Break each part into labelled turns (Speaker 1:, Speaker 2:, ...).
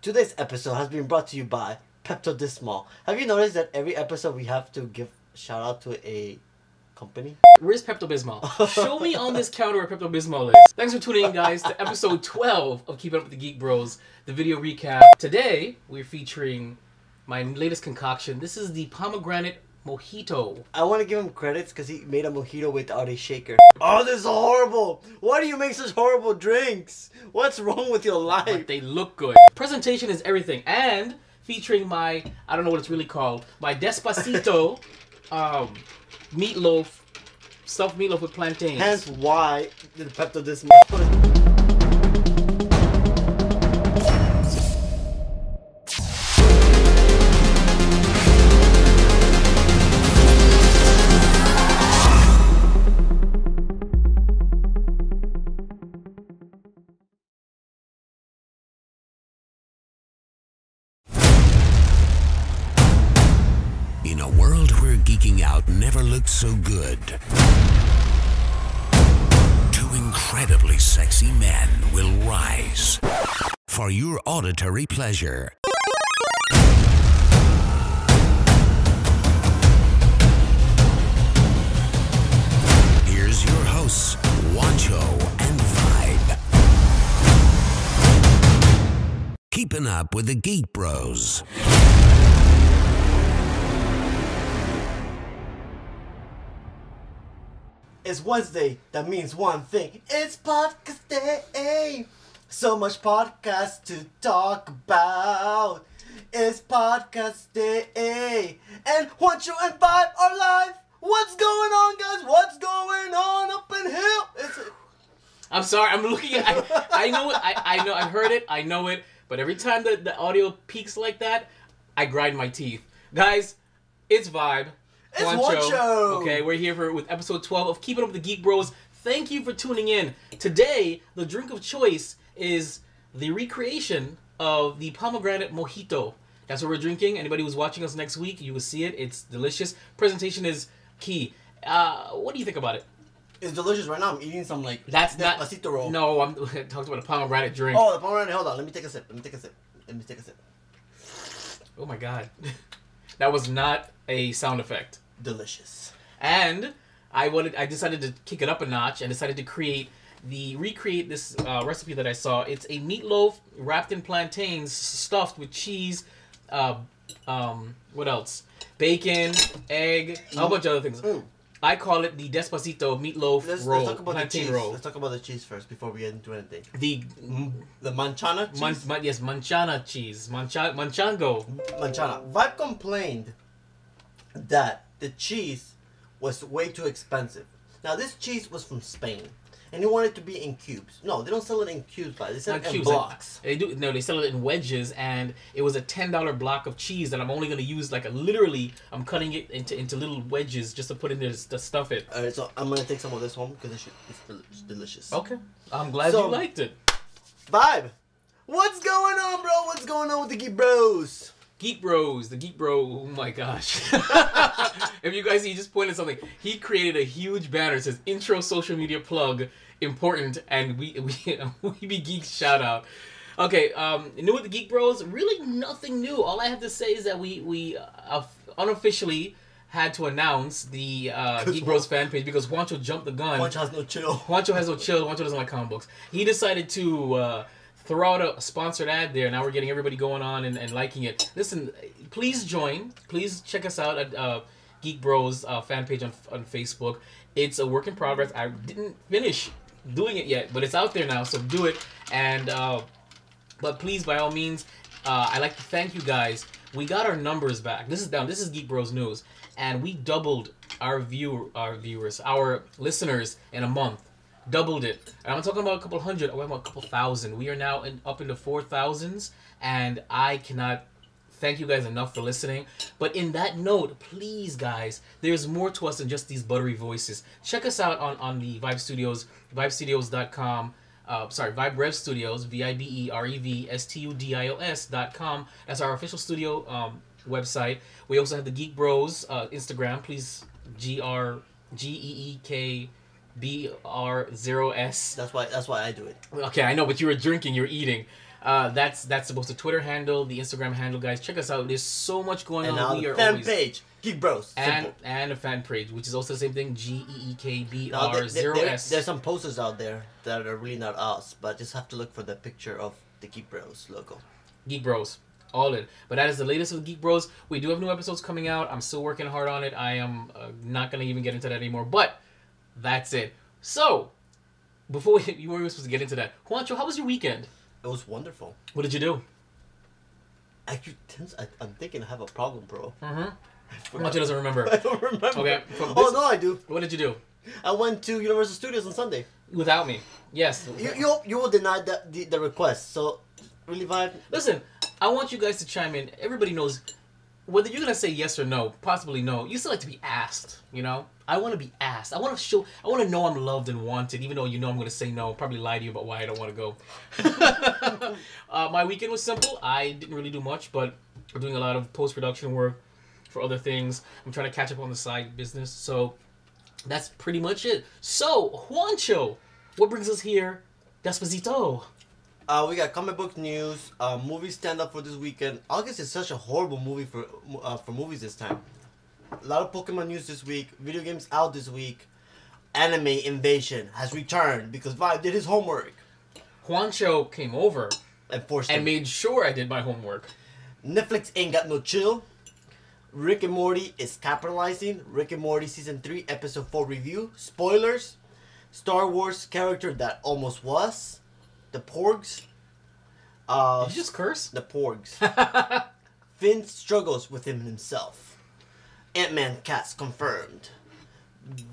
Speaker 1: Today's episode has been brought to you by Pepto-Bismol. Have you noticed that every episode we have to give shout out to a company?
Speaker 2: Where's Pepto-Bismol? Show me on this counter where Pepto-Bismol is. Thanks for tuning in, guys, to episode 12 of Keeping Up with the Geek Bros, the video recap. Today, we're featuring my latest concoction. This is the pomegranate mojito.
Speaker 1: I want to give him credits because he made a mojito without a shaker. Oh, this is horrible! Why do you make such horrible drinks? What's wrong with your life?
Speaker 2: But they look good. Presentation is everything. And featuring my, I don't know what it's really called, my Despacito meatloaf, stuffed meatloaf with plantains.
Speaker 1: Hence why the Pepto-Bismol.
Speaker 3: In a world where geeking out never looked so good, two incredibly sexy men will rise for your auditory pleasure. Here's your hosts, Juancho and Vibe. Keeping up with the Geek Bros.
Speaker 1: It's Wednesday, that means one thing. It's podcast day. So much podcast to talk about. It's podcast day. And Juancho and Vibe are live. What's going on, guys? What's going on up in here?
Speaker 2: I'm sorry, I'm looking at I know it, I know, I've heard it, I know it, but every time the audio peaks like that, I grind my teeth. Guys, it's Vibe.
Speaker 1: It's Juancho.
Speaker 2: Okay, we're here with episode 12 of Keeping Up with the Geek Bros. Thank you for tuning in. Today, the drink of choice is the recreation of the pomegranate mojito. That's what we're drinking. Anybody who's watching us next week, you will see it. It's delicious. Presentation is key. What do you think about it?
Speaker 1: It's delicious right now. I'm eating some like
Speaker 2: That's not
Speaker 1: Despacito roll.
Speaker 2: No, I'm talking about a pomegranate drink.
Speaker 1: Oh, the pomegranate. Hold on. Let me take a sip. Let me take a sip.
Speaker 2: Oh my god. That was not a sound effect.
Speaker 1: Delicious.
Speaker 2: And I decided to kick it up a notch and decided to recreate this recipe that I saw. It's a meatloaf wrapped in plantains, stuffed with cheese, what else? Bacon, egg, a whole bunch of other things. I call it the Despacito meatloaf roll,
Speaker 1: let's talk about
Speaker 2: plantain
Speaker 1: the cheese.
Speaker 2: roll.
Speaker 1: Let's talk about the cheese first before we get into anything.
Speaker 2: The
Speaker 1: manchana cheese?
Speaker 2: yes, manchana cheese. Manchango.
Speaker 1: Manchana. Vibe complained that the cheese was way too expensive. Now, this cheese was from Spain, and he wanted it to be in cubes. No, they don't sell it in cubes, but they sell it in blocks.
Speaker 2: They sell it in wedges, and it was a $10 block of cheese that I'm only going to use, literally, I'm cutting it into little wedges just to put in there to stuff it.
Speaker 1: Alright, so I'm going to take some of this home because it's delicious.
Speaker 2: Okay. I'm glad you liked it.
Speaker 1: Vibe, what's going on, bro? What's going on with the Geek Bros?
Speaker 2: Geek Bros, the Geek Bro, oh my gosh. If you guys see, he just pointed something. He created a huge banner that says intro social media plug, important, and we be geeks shout out. Okay, new with the Geek Bros, really nothing new. All I have to say is that we unofficially had to announce the Geek Bros fan page because Juancho jumped the gun.
Speaker 1: Juancho has no chill.
Speaker 2: Juancho has no chill. Juancho doesn't like comic books. He decided to throw out a sponsored ad there. Now we're getting everybody going on and liking it. Listen, please join. Please check us out at Geek Bros fan page on Facebook. It's a work in progress. I didn't finish doing it yet, but it's out there now, so do it. And but please, by all means, I'd like to thank you guys. We got our numbers back. This is Geek Bros News, and we doubled our viewers, our listeners in a month. Doubled it. And I'm talking about a couple hundred, or about a couple thousand. We are now up into 4,000s, and I cannot thank you guys enough for listening. But in that note, please, guys, there's more to us than just these buttery voices. Check us out on the Vibe Studios, vibestudios.com. Vibe Rev Studios, VIBEREVSTUDIOS.com. That's our official studio website. We also have the Geek Bros Instagram. Please, GEEK BR0S.
Speaker 1: That's why I do it.
Speaker 2: Okay, I know, but you were drinking, you were eating. That's supposed to Twitter handle, the Instagram handle, guys. Check us out. There's so much going
Speaker 1: And
Speaker 2: on.
Speaker 1: now the fan page, Geek Bros.
Speaker 2: And a fan page, which is also the same thing, GEEKBR0S.
Speaker 1: There's some posters out there that are really not us, but just have to look for the picture of the Geek Bros logo.
Speaker 2: Geek Bros. All in. But that is the latest of Geek Bros. We do have new episodes coming out. I'm still working hard on it. I am not going to even get into that anymore. But that's it. So, before you weren't supposed to get into that, Juancho, how was your weekend?
Speaker 1: It was wonderful.
Speaker 2: What did you do?
Speaker 1: Actually, I'm thinking I have a problem, bro.
Speaker 2: Mm-hmm. Juancho doesn't remember.
Speaker 1: I don't remember.
Speaker 2: Okay.
Speaker 1: No, I do.
Speaker 2: What did you do?
Speaker 1: I went to Universal Studios on Sunday.
Speaker 2: Without me. Yes.
Speaker 1: You will deny the request, so really vibe.
Speaker 2: Listen, I want you guys to chime in. Everybody knows whether you're gonna say yes or no, possibly no. You still like to be asked, you know. I want to be asked. I want to know I'm loved and wanted, even though you know I'm gonna say no. Probably lie to you about why I don't want to go. My weekend was simple. I didn't really do much, but I'm doing a lot of post-production work for other things. I'm trying to catch up on the side business, so that's pretty much it. So, Juancho, what brings us here? Despacito.
Speaker 1: We got comic book news, movie stand up for this weekend. August is such a horrible movie for movies this time. A lot of Pokemon news this week. Video games out this week. Anime Invasion has returned because Vibe did his homework.
Speaker 2: Juancho came over
Speaker 1: and forced
Speaker 2: and
Speaker 1: him.
Speaker 2: made sure I did my homework.
Speaker 1: Netflix ain't got no chill. Rick and Morty is capitalizing. Rick and Morty season 3 episode 4 review. Spoilers. Star Wars character that almost was. The Porgs.
Speaker 2: Did you just curse?
Speaker 1: The Porgs. Finn struggles within himself. Ant-Man cast confirmed.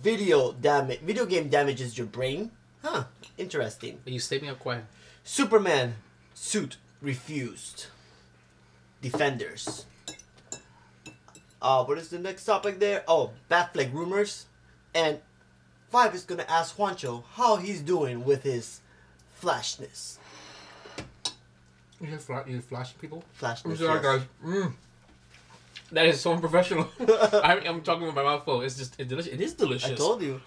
Speaker 1: Video game damages your brain. Huh. Interesting.
Speaker 2: You stayed me up quiet.
Speaker 1: Superman suit refused. Defenders. What is the next topic there? Oh, Batflex rumors. And Five is gonna ask Juancho how he's doing with his flashness.
Speaker 2: You flashing people?
Speaker 1: Flashness.
Speaker 2: I'm sorry, guys. That is so unprofessional. I'm talking with my mouth full. It's delicious. It is delicious.
Speaker 1: I told you.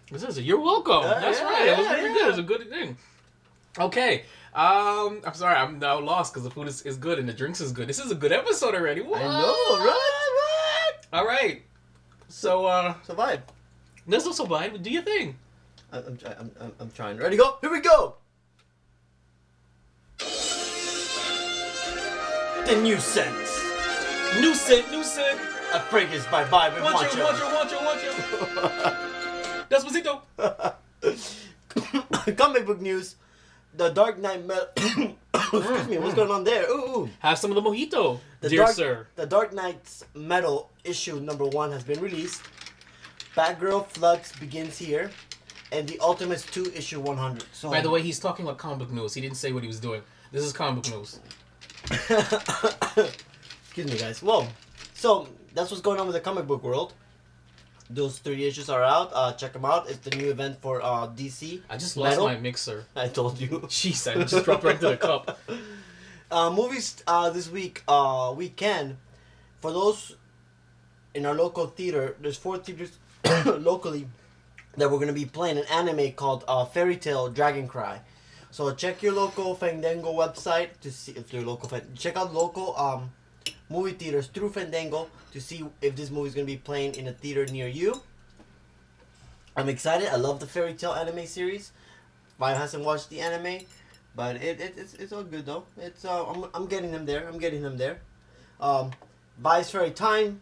Speaker 2: You're welcome. That's right. It was very good. It was a good thing. Okay. I'm sorry. I'm now lost because the food is good and the drinks is good. This is a good episode already. What?
Speaker 1: I know, right?
Speaker 2: All right. So
Speaker 1: Survive.
Speaker 2: Let's also survive. Do your thing.
Speaker 1: I'm trying. Ready? Go. Here we go. The new scent.
Speaker 2: New scent.
Speaker 1: A fragrance by Vibe and Juancho.
Speaker 2: Despacito.
Speaker 1: Comic book news. The Dark Knight Metal. Excuse me, what's going on there? Ooh.
Speaker 2: Have some of the mojito, dear sir.
Speaker 1: The Dark Knight's Metal issue #1 has been released. Batgirl Flux begins here. And the Ultimates 2 issue 100. So,
Speaker 2: by the way, he's talking about comic book news. He didn't say what he was doing. This is comic book news.
Speaker 1: Excuse me, guys. Well, so that's what's going on with the comic book world. Those 3 issues are out. Check them out. It's the new event for DC.
Speaker 2: I just lost my mixer.
Speaker 1: I told you.
Speaker 2: Jeez, I just dropped right into the cup.
Speaker 1: Movies this week, weekend. For those in our local theater, there's 4 theaters locally that we're going to be playing an anime called Fairy Tail Dragon Cry. So check your local Fandango website to see if your local check out local movie theaters through Fandango to see if this movie is going to be playing in a theater near you. I'm excited. I love the Fairy Tail anime series. Vibe hasn't watched the anime, but it's all good though. It's I'm getting them there. Vibe's fairy time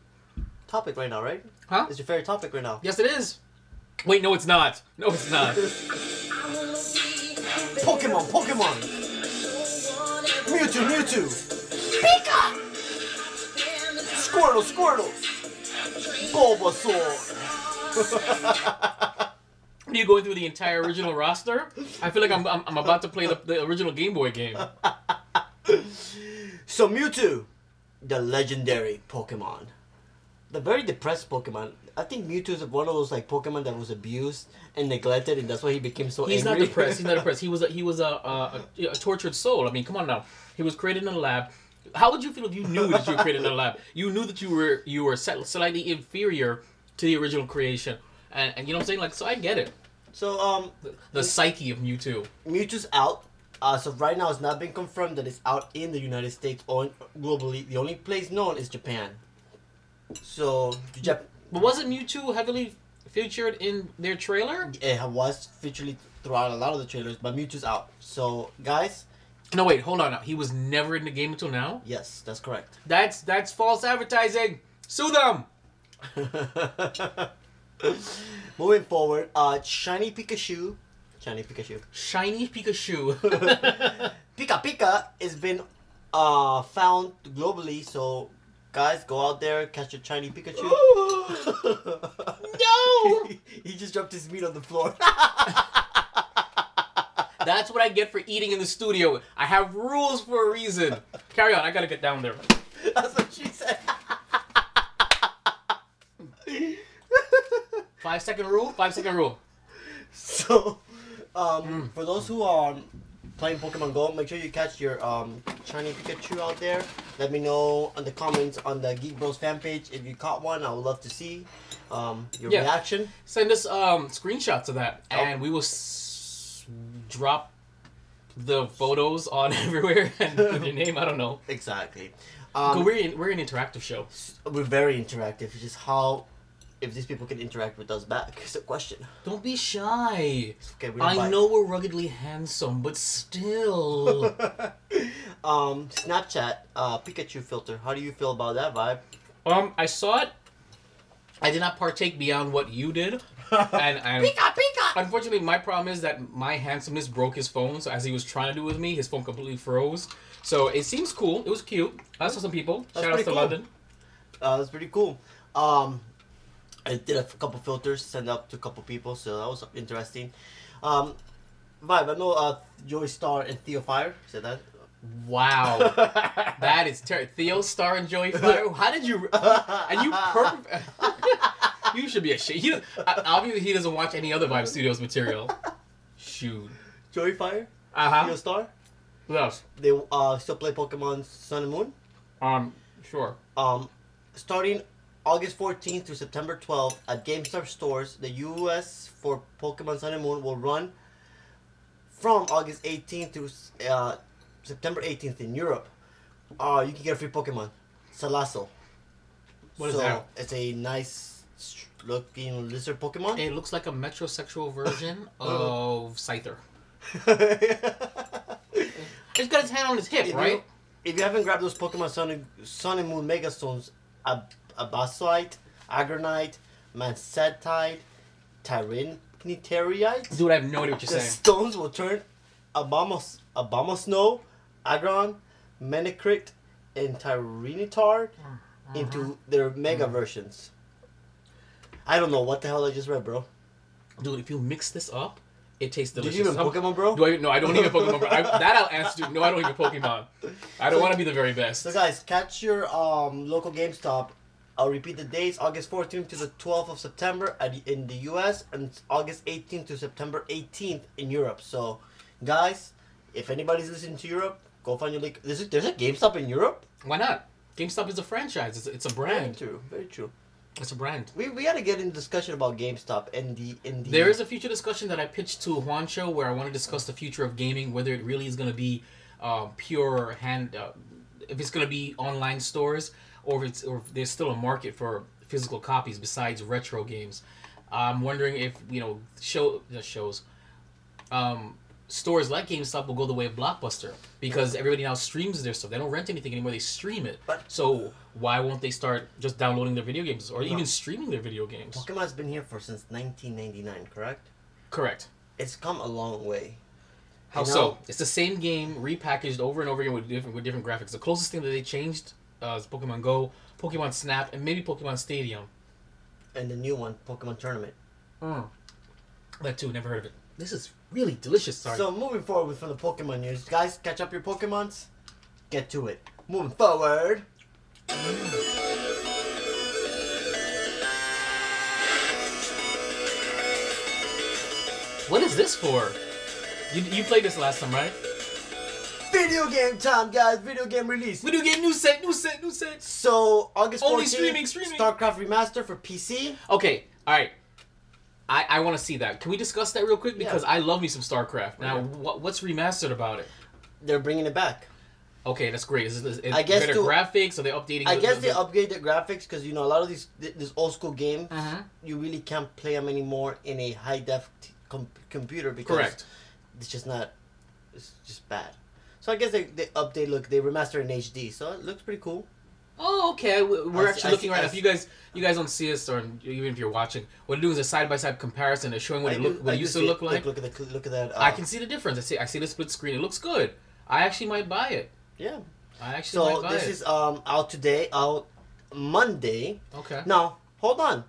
Speaker 1: topic right now, right?
Speaker 2: Huh?
Speaker 1: It's your favorite topic right now.
Speaker 2: Yes, it is. Wait, no, it's not. No, it's not.
Speaker 1: Pokemon. Mewtwo. Pika. Squirtle. Bulbasaur.
Speaker 2: Are you going through the entire original roster? I feel like I'm about to play the original Game Boy game.
Speaker 1: So Mewtwo, the legendary Pokemon. The very depressed Pokemon. I think Mewtwo is one of those like Pokemon that was abused and neglected, and that's why he became so
Speaker 2: He's
Speaker 1: angry.
Speaker 2: He's not depressed. He was a tortured soul. I mean, come on now. He was created in a lab. How would you feel if you knew that you were created in a lab? You knew that you were slightly inferior to the original creation, and you know what I'm saying? Like, so I get it.
Speaker 1: So
Speaker 2: the psyche of Mewtwo.
Speaker 1: Mewtwo's out. So right now it's not been confirmed that it's out in the United States or globally. The only place known is Japan. So,
Speaker 2: but wasn't Mewtwo heavily featured in their trailer?
Speaker 1: It was featured throughout a lot of the trailers, but Mewtwo's out. So, guys.
Speaker 2: No, wait, hold on. He was never in the game until now?
Speaker 1: Yes, that's correct.
Speaker 2: That's false advertising. Sue them.
Speaker 1: Moving forward, Shiny Pikachu. Shiny Pikachu.
Speaker 2: Shiny Pikachu.
Speaker 1: Pika Pika has been found globally, so guys, go out there, catch your shiny Pikachu.
Speaker 2: No!
Speaker 1: He just dropped his meat on the floor.
Speaker 2: That's what I get for eating in the studio. I have rules for a reason. Carry on, I gotta get down there.
Speaker 1: That's what she said.
Speaker 2: 5 second rule? 5 second rule.
Speaker 1: So, for those who are playing Pokemon Go, make sure you catch your shiny Pikachu out there. Let me know in the comments on the Geek Bros fan page if you caught one. I would love to see your reaction.
Speaker 2: Send us screenshots of that, and we will drop the photos on everywhere and with your name. I don't know.
Speaker 1: Exactly.
Speaker 2: We're an interactive show.
Speaker 1: We're very interactive. It's just how if these people can interact with us back is the question.
Speaker 2: Don't be shy.
Speaker 1: Okay,
Speaker 2: I know we're ruggedly handsome, but still.
Speaker 1: Snapchat Pikachu filter. How do you feel about that vibe?
Speaker 2: I saw it. I did not partake beyond what you did. And
Speaker 1: Pika Pika!
Speaker 2: Unfortunately, my problem is that my handsomeness broke his phone. So as he was trying to do with me, his phone completely froze. So it seems cool. It was cute. I saw some people. Shout out to London.
Speaker 1: That's pretty cool. I did a couple filters, sent out to a couple people, so that was interesting. Vibe, I know Joey Star and Theo Fire said that.
Speaker 2: Wow, that is terrible. Theo Star and Joey Fire. How did you? And you perfect. You should be ashamed. Obviously, he doesn't watch any other Vibe Studios material. Shoot.
Speaker 1: Joey Fire. Theo Star.
Speaker 2: What else?
Speaker 1: They still play Pokemon Sun and Moon.
Speaker 2: Sure.
Speaker 1: Starting August 14th through September 12th at GameStop stores, the US for Pokemon Sun and Moon will run from August 18th to September 18th in Europe. You can get a free Pokemon, Salazzle.
Speaker 2: What is that?
Speaker 1: It's a nice looking lizard Pokemon.
Speaker 2: It looks like a metrosexual version of Scyther. He's got his hand on his hip, right?
Speaker 1: If you haven't grabbed those Pokemon Sun and Moon Mega Stones, Abasite, Agronite, Mancetite, Tyranitarite.
Speaker 2: Dude, I have no idea what you're saying.
Speaker 1: The stones will turn Abomasnow, Agron, Manecrit, and Tyranitar into their Mega versions. I don't know what the hell I just read, bro.
Speaker 2: Dude, if you mix this up, it tastes delicious.
Speaker 1: Do you even Pokemon, bro?
Speaker 2: No, I don't even Pokemon, bro. That I'll answer to. No, I don't even Pokemon. I don't want to be the very best.
Speaker 1: So guys, catch your local GameStop. I'll repeat the dates: August 14th to the 12th of September in the US, and August 18th to September 18th in Europe. So, guys, if anybody's listening to Europe, go find your link. There's a GameStop in Europe?
Speaker 2: Why not? GameStop is a franchise. It's a brand.
Speaker 1: Very true. Very true.
Speaker 2: It's a brand.
Speaker 1: We had to get in discussion about GameStop and the.
Speaker 2: There is a future discussion that I pitched to Juancho where I want to discuss the future of gaming, whether it really is going to be pure hand, if it's going to be online stores, or if there's still a market for physical copies besides retro games. I'm wondering if stores like GameStop will go the way of Blockbuster because everybody now streams their stuff. They don't rent anything anymore; they stream it. So why won't they start just downloading their video games or even streaming their video games?
Speaker 1: Pokemon's been here since 1999, correct?
Speaker 2: Correct.
Speaker 1: It's come a long way.
Speaker 2: How so? It's the same game repackaged over and over again with different graphics. The closest thing that they changed is Pokemon Go, Pokemon Snap, and maybe Pokemon Stadium.
Speaker 1: And the new one, Pokemon Tournament.
Speaker 2: That too, never heard of it. This is really delicious. Sorry.
Speaker 1: So moving forward from the Pokemon news, guys, catch up your Pokemons. Get to it. Moving forward.
Speaker 2: What is this for? You played this last time, right?
Speaker 1: Video game time, guys. Video game release.
Speaker 2: Video game new set.
Speaker 1: So August 14th,
Speaker 2: Only streaming.
Speaker 1: StarCraft Remaster for PC.
Speaker 2: Okay, all right. I want to see that. Can we discuss that real quick? Because I love me some StarCraft. Now, what's remastered about it?
Speaker 1: They're bringing it back.
Speaker 2: Okay, that's great. Is
Speaker 1: I guess
Speaker 2: better graphics? Are they updating?
Speaker 1: I guess they upgrade the graphics because a lot of these old school games you really can't play them anymore in a high def computer because it's just not. It's just bad. So I guess they update. Look, they remaster in HD, so it looks pretty cool.
Speaker 2: Oh, okay. We're actually looking right now. If you guys don't see us, or even if you're watching, what they're doing is a side-by-side comparison. They're showing what it used to look like.
Speaker 1: Look at that.
Speaker 2: I can see the difference. I see the split screen. It looks good. I actually might buy it.
Speaker 1: Yeah.
Speaker 2: I actually might buy it.
Speaker 1: So this is out today, out Monday.
Speaker 2: Okay.
Speaker 1: Now, hold on.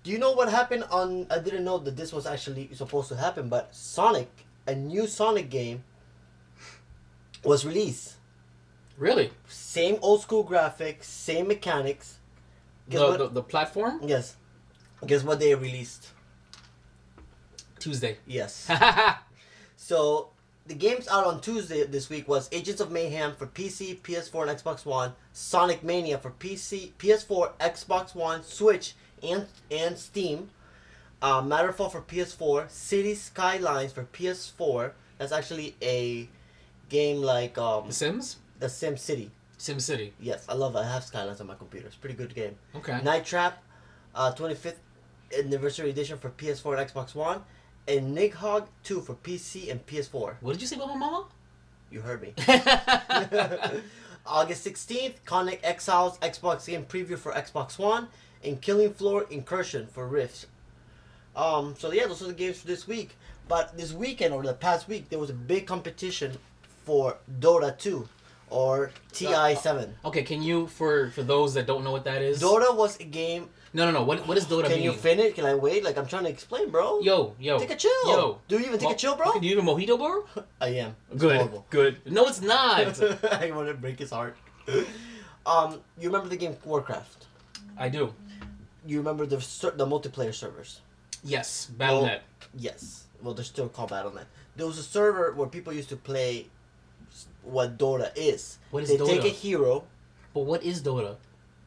Speaker 1: Do you know what happened on... I didn't know that this was actually supposed to happen, but Sonic, a new Sonic game, was released.
Speaker 2: Really?
Speaker 1: Same old school graphics, same mechanics.
Speaker 2: The platform?
Speaker 1: Yes. Guess what they released?
Speaker 2: Tuesday.
Speaker 1: Yes. So, the games out on Tuesday this week was Agents of Mayhem for PC, PS4, and Xbox One, Sonic Mania for PC, PS4, Xbox One, Switch, and Steam, Matterfall for PS4, City Skylines for PS4. That's actually a game like The
Speaker 2: Sims?
Speaker 1: The Sim City.
Speaker 2: Sim City.
Speaker 1: Yes, I love it. I have Skylines on my computer. It's a pretty good game.
Speaker 2: Okay.
Speaker 1: Night Trap, 25th Anniversary Edition for PS4 and Xbox One, and Nighthawk 2 for PC and PS4.
Speaker 2: What did you say about my mama?
Speaker 1: You heard me. August 16th, Connect Exiles Xbox game preview for Xbox One, and Killing Floor Incursion for Rift. So yeah, those are the games for this week. But this weekend, or the past week, there was a big competition for Dota 2, or TI7.
Speaker 2: Okay, can you, for those that don't know what that is?
Speaker 1: Dota was a game...
Speaker 2: No. What does Dota mean?
Speaker 1: Can you finish? Can I wait? Like, I'm trying to explain, bro.
Speaker 2: Yo.
Speaker 1: Take a chill.
Speaker 2: Yo.
Speaker 1: Do you even take a chill, bro?
Speaker 2: Do you even mojito, bro?
Speaker 1: I am. It's
Speaker 2: Good.
Speaker 1: horrible.
Speaker 2: Good. No, it's not.
Speaker 1: I want to break his heart. You remember the game Warcraft?
Speaker 2: I do.
Speaker 1: You remember the multiplayer servers?
Speaker 2: Yes. Battle.net.
Speaker 1: Yes. Well, they're still called Battle.net. There was a server where people used to play what Dota is.
Speaker 2: What is
Speaker 1: They
Speaker 2: Dota?
Speaker 1: take a hero.
Speaker 2: But what is Dota?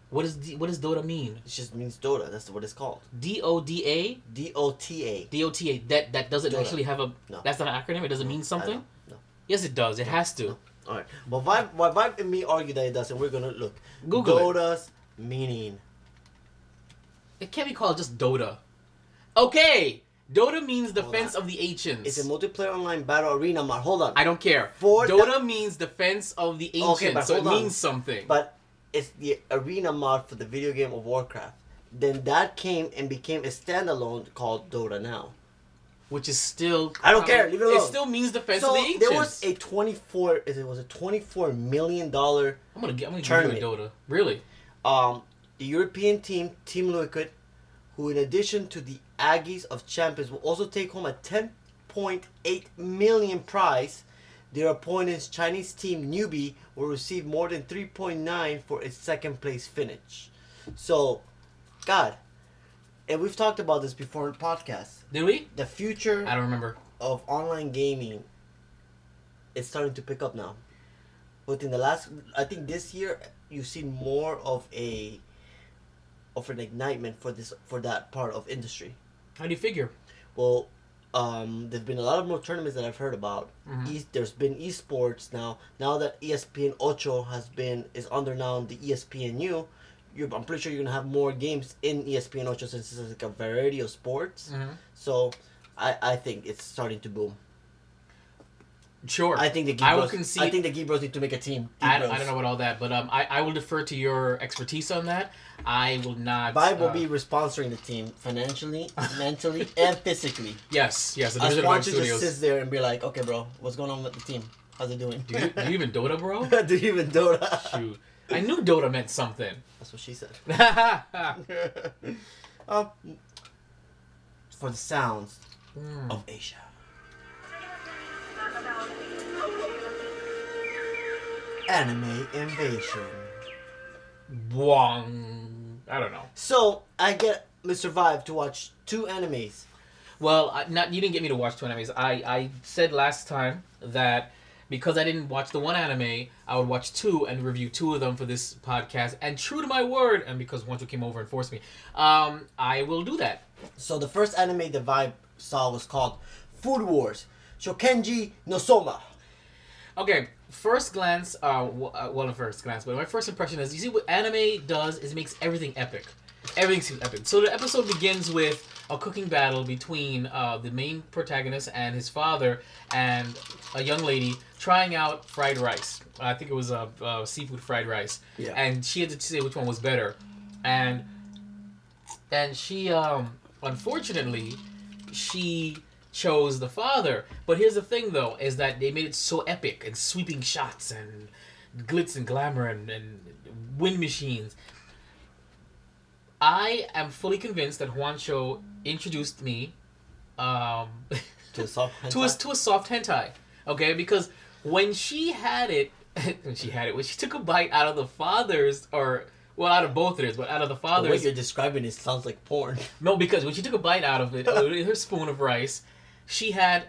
Speaker 2: What does Dota mean?
Speaker 1: It just means Dota. That's what it's called.
Speaker 2: DODA?
Speaker 1: DOTA.
Speaker 2: DOTA. That doesn't
Speaker 1: Dota.
Speaker 2: actually have a...
Speaker 1: No.
Speaker 2: That's not an acronym? It doesn't mean something?
Speaker 1: No.
Speaker 2: Yes, it does. It has to.
Speaker 1: No. All right. Well, Vibe and me argue that it doesn't. We're going to look.
Speaker 2: Google
Speaker 1: Dota's meaning.
Speaker 2: It can't be called just Dota. Okay! Dota means Defense of the Ancients.
Speaker 1: It's a multiplayer online battle arena mod. Hold on.
Speaker 2: I don't care.
Speaker 1: For
Speaker 2: Dota means Defense of the Ancients,
Speaker 1: Okay, but
Speaker 2: so it
Speaker 1: hold on.
Speaker 2: means something.
Speaker 1: But it's the arena mod for the video game of Warcraft. Then that came and became a standalone called Dota now.
Speaker 2: Which is still...
Speaker 1: I don't care. Leave it alone.
Speaker 2: It still means Defense of the Ancients.
Speaker 1: There was a $24 million
Speaker 2: I'm gonna give you a Dota. Really?
Speaker 1: the European team, Team Liquid, who in addition to the Aggies of Champions will also take home a 10.8 million prize. Their opponent's Chinese team Newbie will receive more than 3.9 for its second place finish. So, God, and we've talked about this before in podcasts.
Speaker 2: Did we?
Speaker 1: The future
Speaker 2: I don't remember.
Speaker 1: of online gaming is starting to pick up now. Within the last, I think this year, you've seen more of an ignitement for that part of industry.
Speaker 2: How do you figure?
Speaker 1: Well, there've been a lot of more tournaments that I've heard about. There's been esports now. Now that ESPN Ocho is under now the ESPNU, I'm pretty sure you're gonna have more games in ESPN Ocho since it's like a variety of sports. So, I think it's starting to boom.
Speaker 2: Sure.
Speaker 1: I think the Geek Bros need to make a team.
Speaker 2: I don't know about all that, but I will defer to your expertise on that. I will not...
Speaker 1: Vibe will be sponsoring the team financially, mentally, and physically.
Speaker 2: Yes. The
Speaker 1: As
Speaker 2: Division of
Speaker 1: Juancho
Speaker 2: Studios.
Speaker 1: just sits there and be like, okay, bro, what's going on with the team? How's it doing?
Speaker 2: Do you even Dota, bro?
Speaker 1: Do you even Dota?
Speaker 2: Shoot. I knew Dota meant something.
Speaker 1: That's what she said. For the sounds of Asia. Anime invasion.
Speaker 2: Wong. I don't know.
Speaker 1: So, I get Mr. Vibe to watch 2 animes.
Speaker 2: Well, you didn't get me to watch 2 animes. I said last time that because I didn't watch the one anime, I would watch two and review two of them for this podcast. And true to my word, and because Juancho came over and forced me, I will do that.
Speaker 1: So the first anime the Vibe saw was called Food Wars Shokenji no Soma.
Speaker 2: Okay, first glance, well, not first glance, but my first impression is, you see what anime does is it makes everything epic. Everything seems epic. So the episode begins with a cooking battle between the main protagonist and his father and a young lady trying out fried rice. I think it was seafood fried rice.
Speaker 1: Yeah.
Speaker 2: And she had to say which one was better. And she, unfortunately, she chose the father. But here's the thing, though, is that they made it so epic and sweeping shots and glitz and glamour and wind machines. I am fully convinced that Juancho introduced me
Speaker 1: To a soft hentai?
Speaker 2: to a soft hentai. Okay, because when she had it, when she took a bite out of the father's, or well, out of both of theirs, but out of the
Speaker 1: The
Speaker 2: father's.
Speaker 1: way you're describing it sounds like porn.
Speaker 2: No, because when she took a bite out of it, her spoon of rice, she had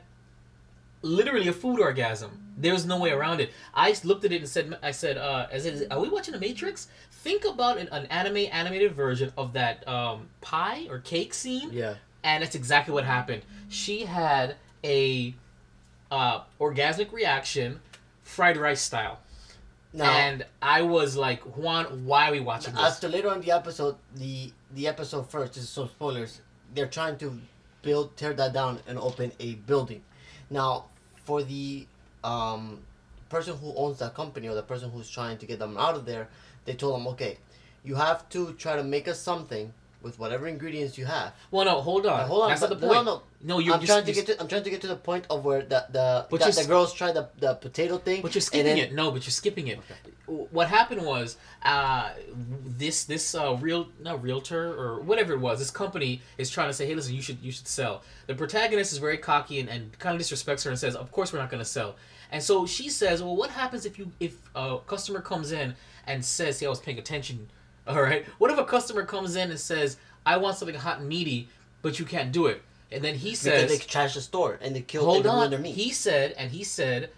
Speaker 2: literally a food orgasm. There was no way around it. I looked at it and said, are we watching The Matrix? Think about an animated version of that pie or cake scene.
Speaker 1: Yeah.
Speaker 2: And that's exactly what happened. She had a orgasmic reaction, fried rice style.
Speaker 1: Now,
Speaker 2: And I was like, Juan, why are we watching this?
Speaker 1: after later on in the episode, the episode first, this is some spoilers, they're trying to tear that down and open a building. Now, for the person who owns that company, or the person who's trying to get them out of there, they told them, okay, you have to try to make us something with whatever ingredients you have.
Speaker 2: Well, no, hold on.
Speaker 1: Hold on,
Speaker 2: That's not the
Speaker 1: but-
Speaker 2: point.
Speaker 1: no.
Speaker 2: you're
Speaker 1: I'm trying to get to the point of where the girls try the potato thing.
Speaker 2: But you're skipping it. No, but you're skipping it. Okay. What happened was, this realtor or whatever it was, this company is trying to say, hey, listen, you should sell. The protagonist is very cocky and kind of disrespects her and says, of course we're not going to sell. And so she says, well, what happens if a customer comes in and says, see, I was paying attention. All right. What if a customer comes in and says, I want something hot and meaty, but you can't do it? And then he says,
Speaker 1: because they trash the store and they kill
Speaker 2: hold on.
Speaker 1: their meat.
Speaker 2: He said,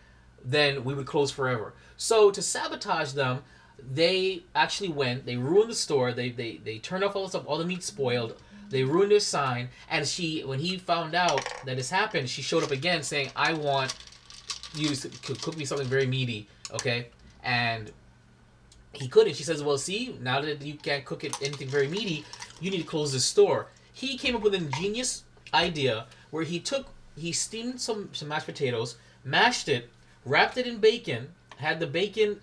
Speaker 2: then we would close forever. So to sabotage them, they actually went. They ruined the store. They turned off all the stuff. All the meat spoiled. They ruined their sign. And when he found out that this happened, she showed up again saying, I want you to cook me something very meaty, okay? And he couldn't. She says, well, see, now that you can't cook anything very meaty, you need to close the store. He came up with an ingenious idea where he steamed some mashed potatoes, mashed it, wrapped it in bacon, had the bacon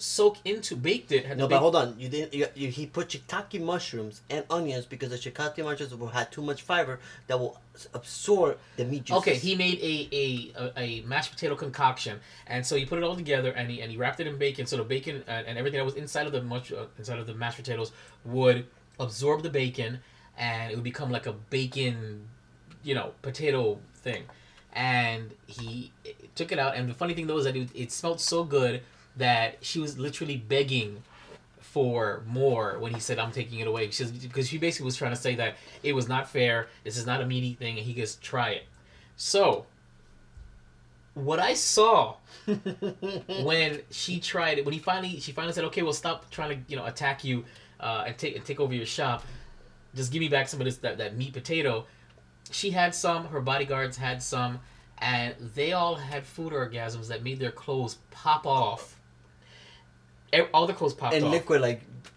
Speaker 2: baked it.
Speaker 1: But hold on, he put shiitake mushrooms and onions because the shiitake mushrooms will have too much fiber that will absorb the meat juices.
Speaker 2: Okay, he made a mashed potato concoction, and so he put it all together and he wrapped it in bacon, so the bacon and everything that was inside of the mashed potatoes would absorb the bacon, and it would become like a bacon, potato thing. And he took it out, and the funny thing though is that it smelled so good that she was literally begging for more when he said, I'm taking it away. Because she basically was trying to say that it was not fair, this is not a meaty thing, and he goes, try it. So, what I saw when she tried it, when she finally said, okay, well, stop trying to, attack you and take over your shop, just give me back some of that meat potato. She had some, her bodyguards had some, and they all had food orgasms that made their clothes pop off. All the clothes popped off.
Speaker 1: And liquid,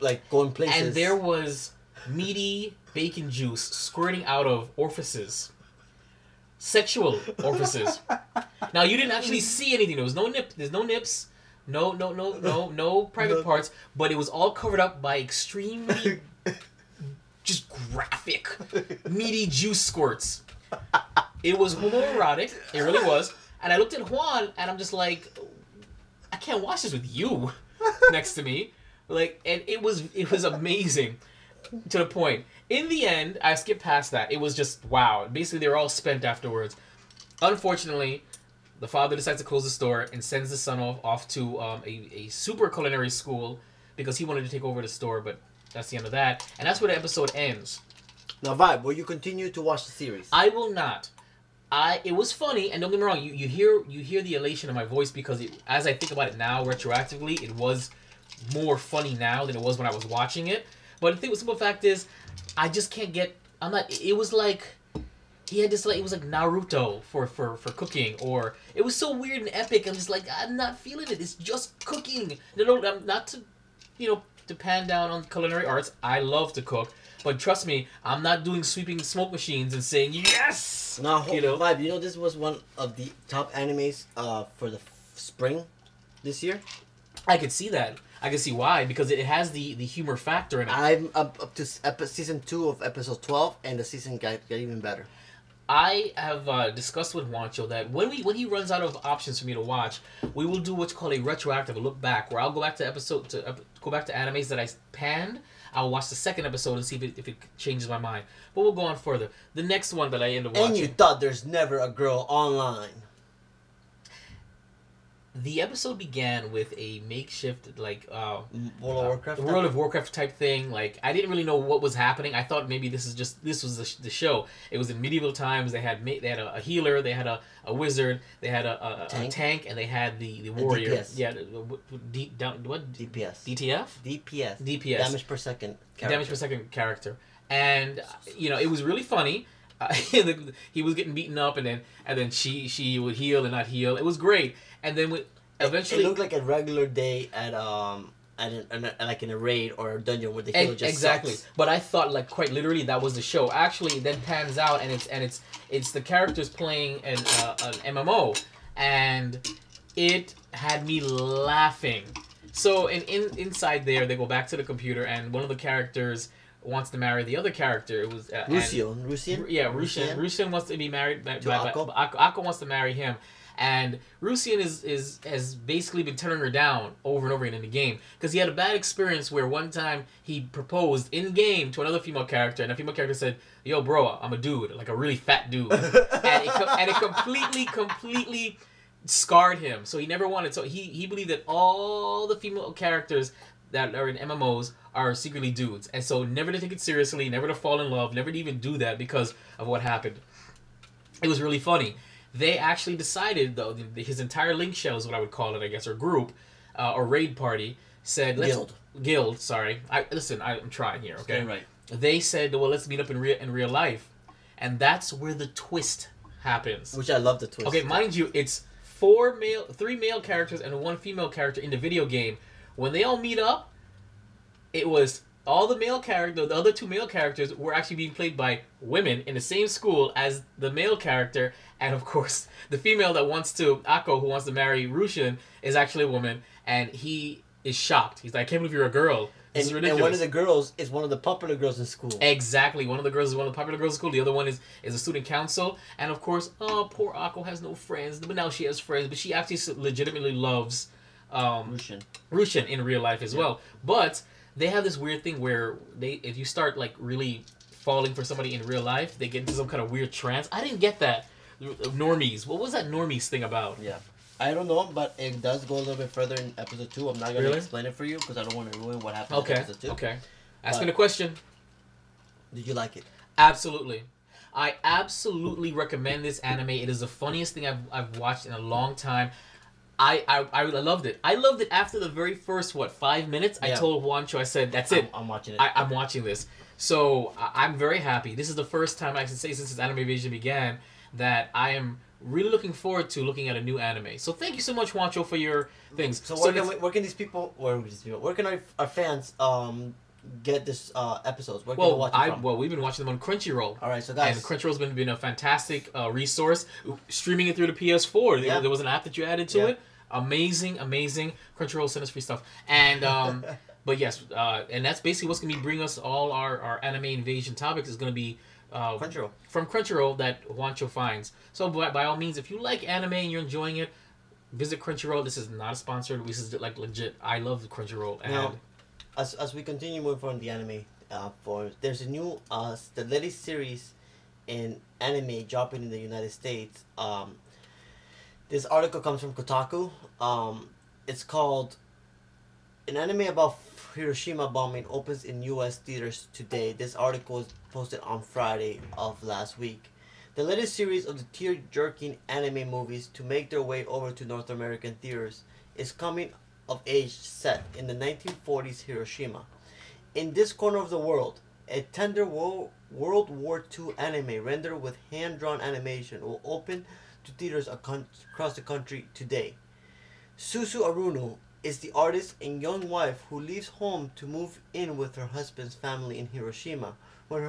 Speaker 1: like going places.
Speaker 2: And there was meaty bacon juice squirting out of orifices. Sexual orifices. Now, you didn't actually see anything. There was no nip. There's no nips. No private parts. But it was all covered up by extremely just graphic meaty juice squirts. It was homoerotic. It really was. And I looked at Juan, and I'm just like, I can't watch this with you next to me. And it was amazing to the point. In the end, I skipped past that. It was just wow. Basically, they were all spent afterwards. Unfortunately, the father decides to close the store and sends the son off to a super culinary school because he wanted to take over the store. But that's the end of that, and that's where the episode ends.
Speaker 1: Now, Vibe, will you continue to watch the series?
Speaker 2: I will not. It was funny, and don't get me wrong, you hear the elation in my voice because as I think about it now retroactively, it was more funny now than it was when I was watching it. But the simple fact is, I just can't get. I'm not. It was like he had this like it was like Naruto for cooking, or it was so weird and epic. I'm just like I'm not feeling it. It's just cooking. No, I'm not to, to pan down on culinary arts. I love to cook. But trust me, I'm not doing sweeping smoke machines and saying yes.
Speaker 1: No, Vibe. This was one of the top animes for the spring this year.
Speaker 2: I could see that. I can see why, because it has the humor factor in it.
Speaker 1: I'm up to season 2 of episode 12, and the season got even better.
Speaker 2: I have discussed with Juancho that when he runs out of options for me to watch, we will do what's called a retroactive, a look back, where I'll go back to animes that I panned. I'll watch the second episode and see if it changes my mind. But we'll go on further. The next one that I end up watching.
Speaker 1: And you thought there's never a girl online.
Speaker 2: The episode began with a makeshift
Speaker 1: World of Warcraft.
Speaker 2: World of Warcraft type thing. Like I didn't really know what was happening. I thought maybe this was the show. It was in medieval times. They had a healer. They had a wizard. They had a tank, and they had the warrior.
Speaker 1: DPS.
Speaker 2: Yeah.
Speaker 1: What? DPS.
Speaker 2: DTF.
Speaker 1: DPS. Damage per second.
Speaker 2: Damage per second character. And it was really funny. He was getting beaten up, and then she would heal and not heal. It was great. And then eventually
Speaker 1: it looked like a regular day at like in a raid or a dungeon where the healer just sucks.
Speaker 2: But I thought like quite literally that was the show. Actually, it then pans out and it's the characters playing an MMO, and it had me laughing. So inside there, they go back to the computer, and one of the characters wants to marry the other character. It was
Speaker 1: Rusian.
Speaker 2: Yeah, Rusian. Rusian wants to be married by Akko. Akko wants to marry him. And Rusian has basically been turning her down over and over again in the game because he had a bad experience where one time he proposed in game to another female character, and the female character said, "Yo, bro, I'm a dude, like a really fat dude," and it completely scarred him. So he never wanted. So he believed that all the female characters that are in MMOs are secretly dudes, and so never to take it seriously, never to fall in love, never to even do that because of what happened. It was really funny. They actually decided, though, his entire link shell is what I would call it, I guess, or group, or raid party, said... Guild, sorry. I'm trying here, okay?
Speaker 1: Right.
Speaker 2: They said, well, let's meet up in real life. And that's where the twist happens.
Speaker 1: Which I love the twist.
Speaker 2: Okay, mind you, it's 3 male characters and 1 female character in the video game. When they all meet up, it was... all the other 2 male characters were actually being played by women in the same school as the male character, and of course, the female that Akko, who wants to marry Rusian, is actually a woman, and he is shocked. He's like, I can't believe you're a girl. This is ridiculous.
Speaker 1: And one of the girls is one of the popular girls in school.
Speaker 2: Exactly. One of the girls is one of the popular girls in school. The other one is a student council, and of course, poor Akko has no friends, but now she has friends, but she actually legitimately loves Rusian in real life as well. But they have this weird thing where if you start like really falling for somebody in real life, they get into some kind of weird trance. I didn't get that. Normies. What was that normies thing about?
Speaker 1: Yeah. I don't know, but it does go a little bit further in episode 2. I'm not going to explain it for you because I don't want to ruin what happened in episode 2.
Speaker 2: Okay. Ask me the question.
Speaker 1: Did you like it?
Speaker 2: Absolutely. I absolutely recommend this anime. It is the funniest thing I've watched in a long time. I loved it. I loved it after the very first, 5 minutes? Yeah. I told Juancho, I said, that's it.
Speaker 1: I'm watching it.
Speaker 2: I'm watching this. So, I'm very happy. This is the first time I can say since this Anime Vision began that I am really looking forward to looking at a new anime. So, thank you so much, Juancho, for your things.
Speaker 1: So where can these people, where can our fans get this episodes? Where can they watch it from?
Speaker 2: Well, we've been watching them on Crunchyroll.
Speaker 1: All right, so guys,
Speaker 2: and Crunchyroll's been a fantastic resource. Streaming it through the PS4.
Speaker 1: Yeah.
Speaker 2: There was an app that you added to it. Amazing. Crunchyroll sent us free stuff. And but yes, and that's basically what's gonna be bringing us all our anime invasion topics is gonna be
Speaker 1: Crunchyroll.
Speaker 2: From Crunchyroll that Juancho finds. So by all means, if you like anime and you're enjoying it, visit Crunchyroll. This is not a sponsored. This is like legit. I love Crunchyroll. And
Speaker 1: now, as we continue moving on the anime, there's a new the latest series in anime dropping in the United States. This article comes from Kotaku. It's called "An Anime About Hiroshima Bombing Opens in U.S. Theaters Today." This article was posted on Friday of last week. The latest series of the tear-jerking anime movies to make their way over to North American theaters is coming of age set in the 1940s Hiroshima. In this corner of the world, a tender World War II anime rendered with hand-drawn animation will open to theaters across the country today. Susu Aruno is the artist and young wife who leaves home to move in with her husband's family in Hiroshima when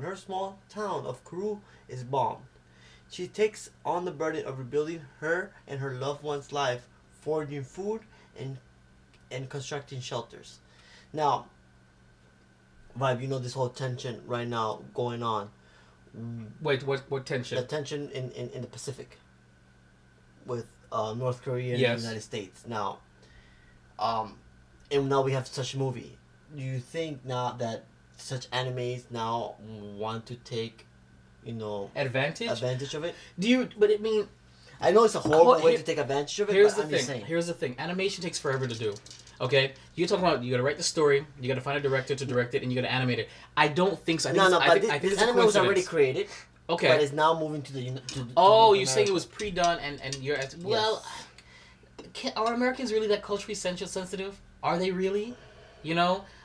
Speaker 1: her small town of Kuru is bombed. She takes on the burden of rebuilding her and her loved one's life, foraging food and constructing shelters. Now, Vibe, you know this whole tension right now going on.
Speaker 2: Wait, what tension?
Speaker 1: The tension in the Pacific with North Korea and
Speaker 2: Yes.
Speaker 1: the United States. Now, and now we have such a movie. Do you think now that such animes now want to take,
Speaker 2: advantage
Speaker 1: of it?
Speaker 2: But it mean,
Speaker 1: I know it's a horrible way to take advantage of it,
Speaker 2: here's
Speaker 1: but
Speaker 2: the
Speaker 1: I'm
Speaker 2: thing.
Speaker 1: just saying.
Speaker 2: Here's the thing. Animation takes forever to do. Okay, you're talking about you got to write the story, you got to find a director to direct it, and you got to animate it. I don't think so. I think
Speaker 1: this
Speaker 2: it's a
Speaker 1: anime was already
Speaker 2: coincidence.
Speaker 1: created.
Speaker 2: Okay,
Speaker 1: But it's now moving to the.
Speaker 2: Oh,
Speaker 1: North
Speaker 2: you're saying it
Speaker 1: America.
Speaker 2: was pre-done and you're well. Are Americans really that culturally sensitive? Are they really?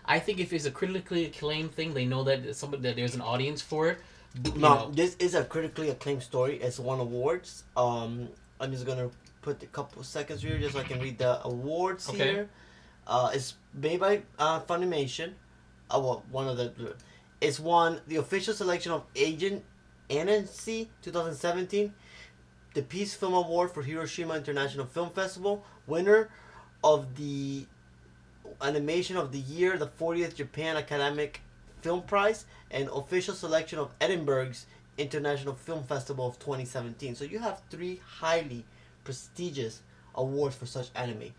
Speaker 2: I think if it's a critically acclaimed thing, they know that that there's an audience for it.
Speaker 1: No, this is a critically acclaimed story. It's won awards. I'm just gonna put a couple seconds here just so I can read the awards here. It's made by Funimation. One of the. It's won the official selection of Agent ANC 2017, the Peace Film Award for Hiroshima International Film Festival, winner of the Animation of the Year, the 40th Japan Academic Film Prize, and official selection of Edinburgh's International Film Festival of 2017. So you have 3 highly prestigious awards for such anime.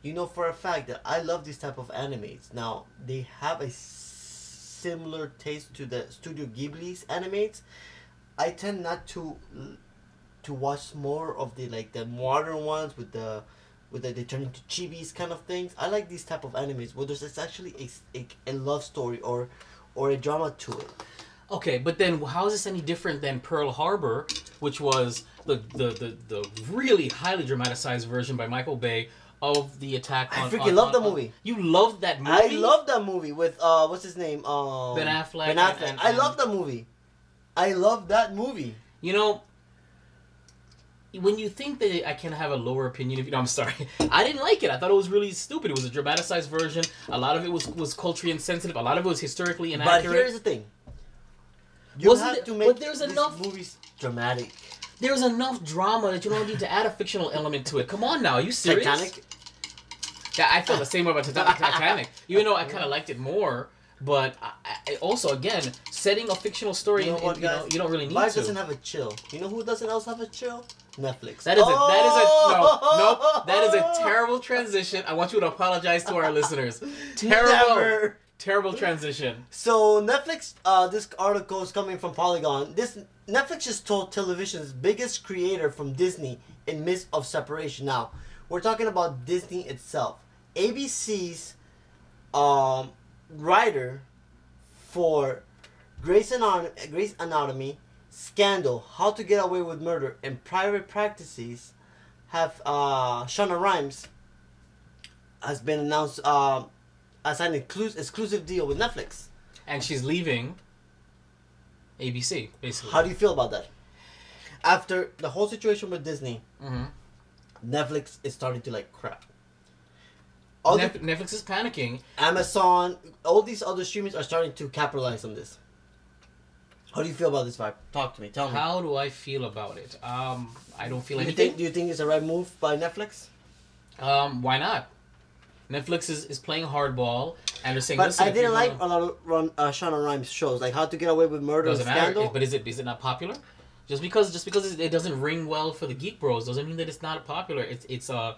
Speaker 1: You know for a fact that I love these type of animes. Now, they have a similar taste to the Studio Ghibli's animes. I tend not to watch more of the modern ones with they turn into chibis kind of things. I like these type of animes where there's actually a love story or a drama to it.
Speaker 2: Okay, but then how is this any different than Pearl Harbor, which was the really highly dramatized version by Michael Bay of the attack on...
Speaker 1: I freaking love the movie.
Speaker 2: You loved that movie?
Speaker 1: I love that movie with, what's his name?
Speaker 2: Ben Affleck.
Speaker 1: Ben Affleck. I love that movie. I love that movie.
Speaker 2: When you think that I can have a lower opinion of you, no, I'm sorry. I didn't like it. I thought it was really stupid. It was a dramatized version. A lot of it was culturally insensitive. A lot of it was historically inaccurate.
Speaker 1: But here's the thing. You have to make
Speaker 2: there's
Speaker 1: these
Speaker 2: enough
Speaker 1: movies dramatic.
Speaker 2: There's enough drama that you don't need to add a fictional element to it. Come on now, are you serious?
Speaker 1: Titanic?
Speaker 2: Yeah, I feel the same way about Titanic. Even though I kind of liked it more, but I also, again, setting a fictional story, you don't really need
Speaker 1: Vibe
Speaker 2: to.
Speaker 1: doesn't have a chill. You know who doesn't else have a chill? Netflix.
Speaker 2: That is a terrible transition. I want you to apologize to our listeners. Terrible transition.
Speaker 1: So Netflix, this article is coming from Polygon. Netflix is television's biggest creator from Disney in midst of separation. Now, we're talking about Disney itself. ABC's writer for Grey's Anatomy, Scandal, How to Get Away with Murder, and Private Practices have Shonda Rhimes has been announced as an exclusive deal with Netflix.
Speaker 2: And she's leaving ABC, basically.
Speaker 1: How do you feel about that? After the whole situation with Disney, Netflix is starting to crap.
Speaker 2: Netflix is panicking.
Speaker 1: Amazon, all these other streamers are starting to capitalize on this. How do you feel about this, Vibe? Talk to me. Tell me.
Speaker 2: How do I feel about it? I don't feel anything.
Speaker 1: Do you think it's a right move by Netflix?
Speaker 2: Why not? Netflix is playing hardball, and they're saying,
Speaker 1: but
Speaker 2: listen,
Speaker 1: I didn't like a lot of Shonda Rhimes shows, like How to Get Away with Murder and Scandal.
Speaker 2: But is it not popular? Just because it doesn't ring well for the Geek Bros doesn't mean that it's not popular. It's a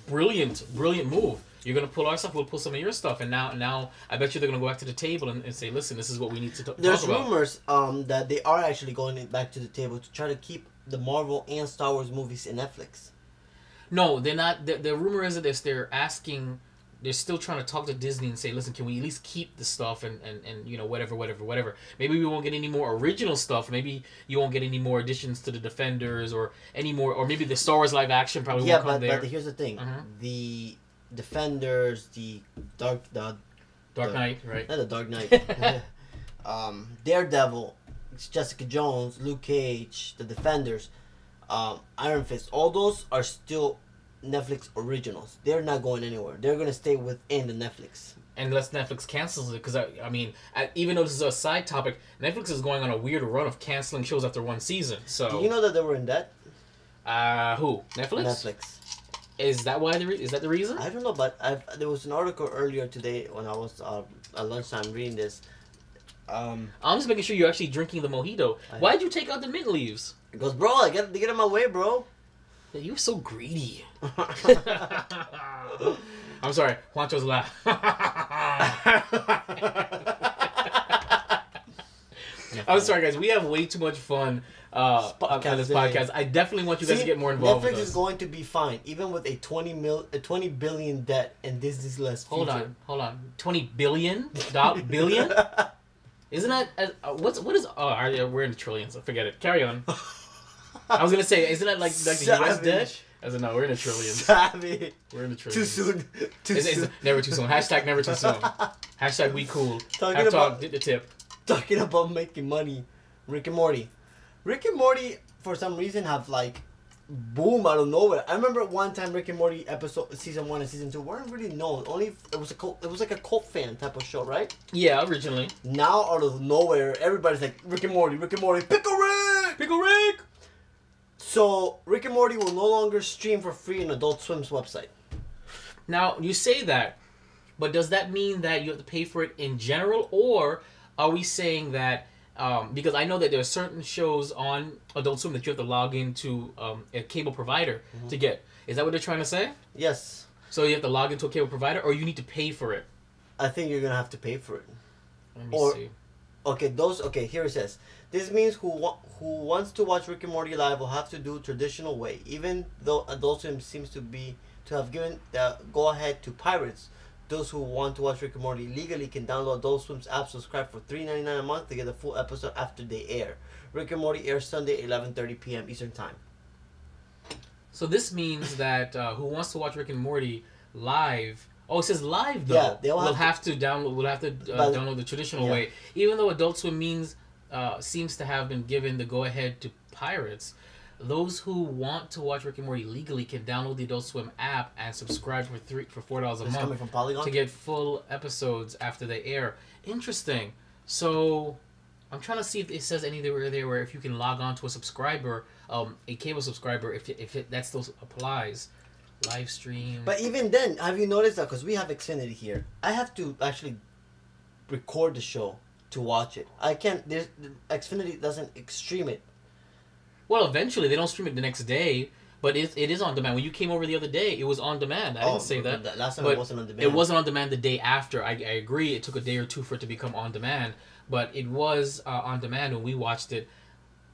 Speaker 2: brilliant move. You're gonna pull our stuff, we'll pull some of your stuff, and now I bet you they're gonna go back to the table and say, listen, this is what we need to talk about.
Speaker 1: There's rumors that they are actually going back to the table to try to keep the Marvel and Star Wars movies in Netflix.
Speaker 2: No, they're not. The rumor is that they're asking they're still trying to talk to Disney and say, listen, can we at least keep the stuff and whatever. Maybe we won't get any more original stuff. Maybe you won't get any more additions to the Defenders or any more, or maybe the Star Wars live action probably won't come there.
Speaker 1: But here's the thing: the Defenders, the Dark
Speaker 2: Knight, right?
Speaker 1: Not the Dark Knight. Daredevil, Jessica Jones, Luke Cage, the Defenders, Iron Fist. All those are still Netflix originals. They're not going anywhere. They're gonna stay within the Netflix.
Speaker 2: Unless Netflix cancels it, because I mean, even though this is a side topic, Netflix is going on a weird run of canceling shows after one season. So
Speaker 1: do you know that they were in debt?
Speaker 2: Who? Netflix. Is that why? Is that the reason?
Speaker 1: I don't know, but there was an article earlier today when I was at lunchtime reading this.
Speaker 2: I'm just making sure you're actually drinking the mojito. Why'd you take out the mint leaves?
Speaker 1: Because, bro, I got to get in my way, bro.
Speaker 2: You're so greedy. I'm sorry, Juancho's laugh. I'm sorry, guys. We have way too much fun on this podcast. I definitely want you guys to get more involved.
Speaker 1: Netflix is going to be fine, even with a 20 billion debt and Disney's less future.
Speaker 2: Hold on. 20 billion? Billion? Isn't that what is? Oh, we're in the trillions. So forget it. Carry on. I was gonna say, isn't that like the US debt? I said no, we're in the trillions.
Speaker 1: Savage.
Speaker 2: We're in the trillions.
Speaker 1: Too soon.
Speaker 2: It's never too soon. Hashtag never too soon. Hashtag we cool. Did the tip.
Speaker 1: Talking about making money, Rick and Morty. Rick and Morty, for some reason, have like boom out of nowhere. I remember one time Rick and Morty episode season 1 and season 2 weren't really known. Only it was like a cult fan type of show, right?
Speaker 2: Yeah, originally.
Speaker 1: Now out of nowhere, everybody's like Rick and Morty, Pickle Rick. So Rick and Morty will no longer stream for free on Adult Swim's website.
Speaker 2: Now you say that, but does that mean that you have to pay for it in general, or are we saying that? Because I know that there are certain shows on Adult Swim that you have to log into a cable provider to get. Is that what they're trying to say?
Speaker 1: Yes.
Speaker 2: So you have to log into a cable provider, or you need to pay for it?
Speaker 1: I think you're gonna have to pay for it.
Speaker 2: Let me see.
Speaker 1: Okay, here it says. This means who wants to watch Rick and Morty live will have to do traditional way. Even though Adult Swim seems to have given the go-ahead to pirates, those who want to watch Rick and Morty legally can download Adult Swim's app, subscribe for $3.99 a month to get a full episode after they air. Rick and Morty airs Sunday, 11:30 p.m. Eastern Time.
Speaker 2: So this means that who wants to watch Rick and Morty live? Oh, it says live though.
Speaker 1: Yeah,
Speaker 2: we'll have to download the traditional way, even though Adult Swim seems to have been given the go-ahead to pirates. Those who want to watch Rick and Morty legally can download the Adult Swim app and subscribe for $4 a month
Speaker 1: coming from Polygon?
Speaker 2: to get full episodes after they air. Interesting. So I'm trying to see if it says anywhere there where if you can log on to a subscriber, a cable subscriber, if that still applies. Live stream.
Speaker 1: But even then, have you noticed that? Because we have Xfinity here, I have to actually record the show to watch it. I can't. Xfinity doesn't stream it.
Speaker 2: Well, eventually they don't stream it the next day, but it is on demand. When you came over the other day, it was on demand. I didn't say that.
Speaker 1: Last time it wasn't on demand.
Speaker 2: It wasn't on demand the day after. I agree. It took a day or two for it to become on demand, but it was on demand when we watched it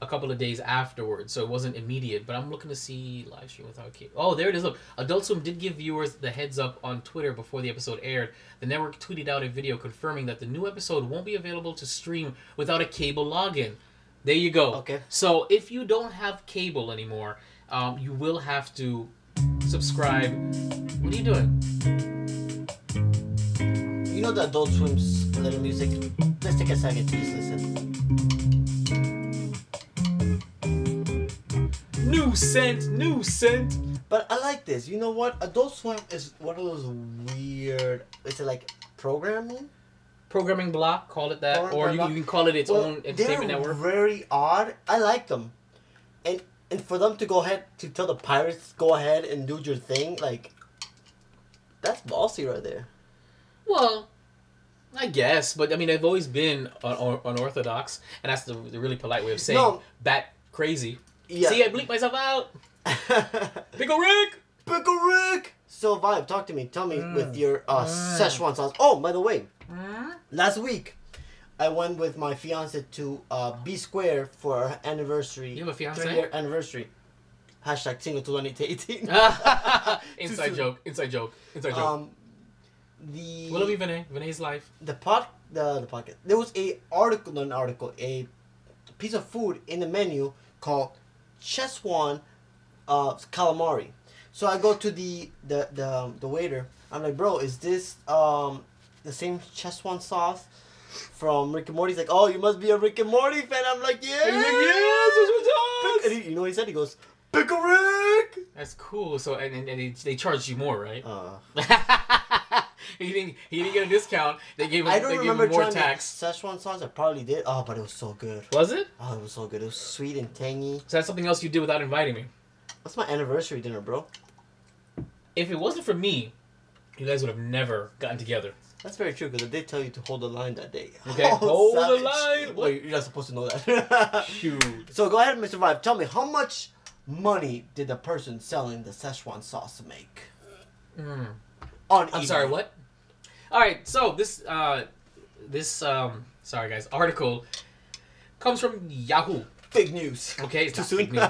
Speaker 2: a couple of days afterwards, so it wasn't immediate. But I'm looking to see live stream without cable. Oh, there it is. Look, Adult Swim did give viewers the heads up on Twitter before the episode aired. The network tweeted out a video confirming that the new episode won't be available to stream without a cable login. There you go.
Speaker 1: Okay.
Speaker 2: So if you don't have cable anymore, you will have to subscribe. What are you doing?
Speaker 1: You know the Adult Swim's little music? Let's take a second to just listen.
Speaker 2: New scent.
Speaker 1: But I like this. You know what? Adult Swim is one of those weird. It's like programming
Speaker 2: block, call it that, or you can call it its own entertainment network.
Speaker 1: They're very odd. I like them, and for them to go ahead to tell the pirates go ahead and do your thing, like that's ballsy right there.
Speaker 2: Well, I guess, but I mean, they've always been unorthodox, and that's the really polite way of saying bat crazy. Yeah. See, I bleeped myself out. Pickle Rick. So, Vibe, talk to me. Tell me with your Szechuan sauce. Oh, by the way, last week I went with my fiance to B Square for our anniversary. You have a fiance?
Speaker 1: 3-year anniversary. Hashtag single to 2018.
Speaker 2: Inside joke.
Speaker 1: the...
Speaker 2: We love you, Vinay. Vinay's life.
Speaker 1: The podcast. There was a piece of food in the menu called Szechuan calamari. So I go to the waiter. I'm like, bro, is this the same Szechuan sauce from Rick and Morty? He's like, oh, you must be a Rick and Morty fan. I'm like, yeah.
Speaker 2: He's like, yes, Szechuan sauce.
Speaker 1: And you know what he said? He goes, Pickle Rick.
Speaker 2: That's cool. So and they charged you more, right? He didn't get a discount. They gave him,
Speaker 1: I don't remember
Speaker 2: more
Speaker 1: trying
Speaker 2: tax.
Speaker 1: Szechuan sauce. I probably did. Oh, but it was so good.
Speaker 2: Was it?
Speaker 1: Oh, it was so good. It was sweet and tangy.
Speaker 2: So that's something else you did without inviting me.
Speaker 1: That's my anniversary dinner, bro.
Speaker 2: If it wasn't for me, you guys would have never gotten together.
Speaker 1: That's very true, because I did tell you to hold the line that day.
Speaker 2: Okay, hold the line.
Speaker 1: Well, you're not supposed to know that.
Speaker 2: Shoot.
Speaker 1: So go ahead, Mr. Vibe. Tell me, how much money did the person selling the Szechuan sauce make? On eBay?
Speaker 2: I'm sorry, what? All right, so this sorry guys, article comes from Yahoo.
Speaker 1: Fake news.
Speaker 2: Okay, it's
Speaker 1: Too
Speaker 2: not
Speaker 1: soon?
Speaker 2: fake news.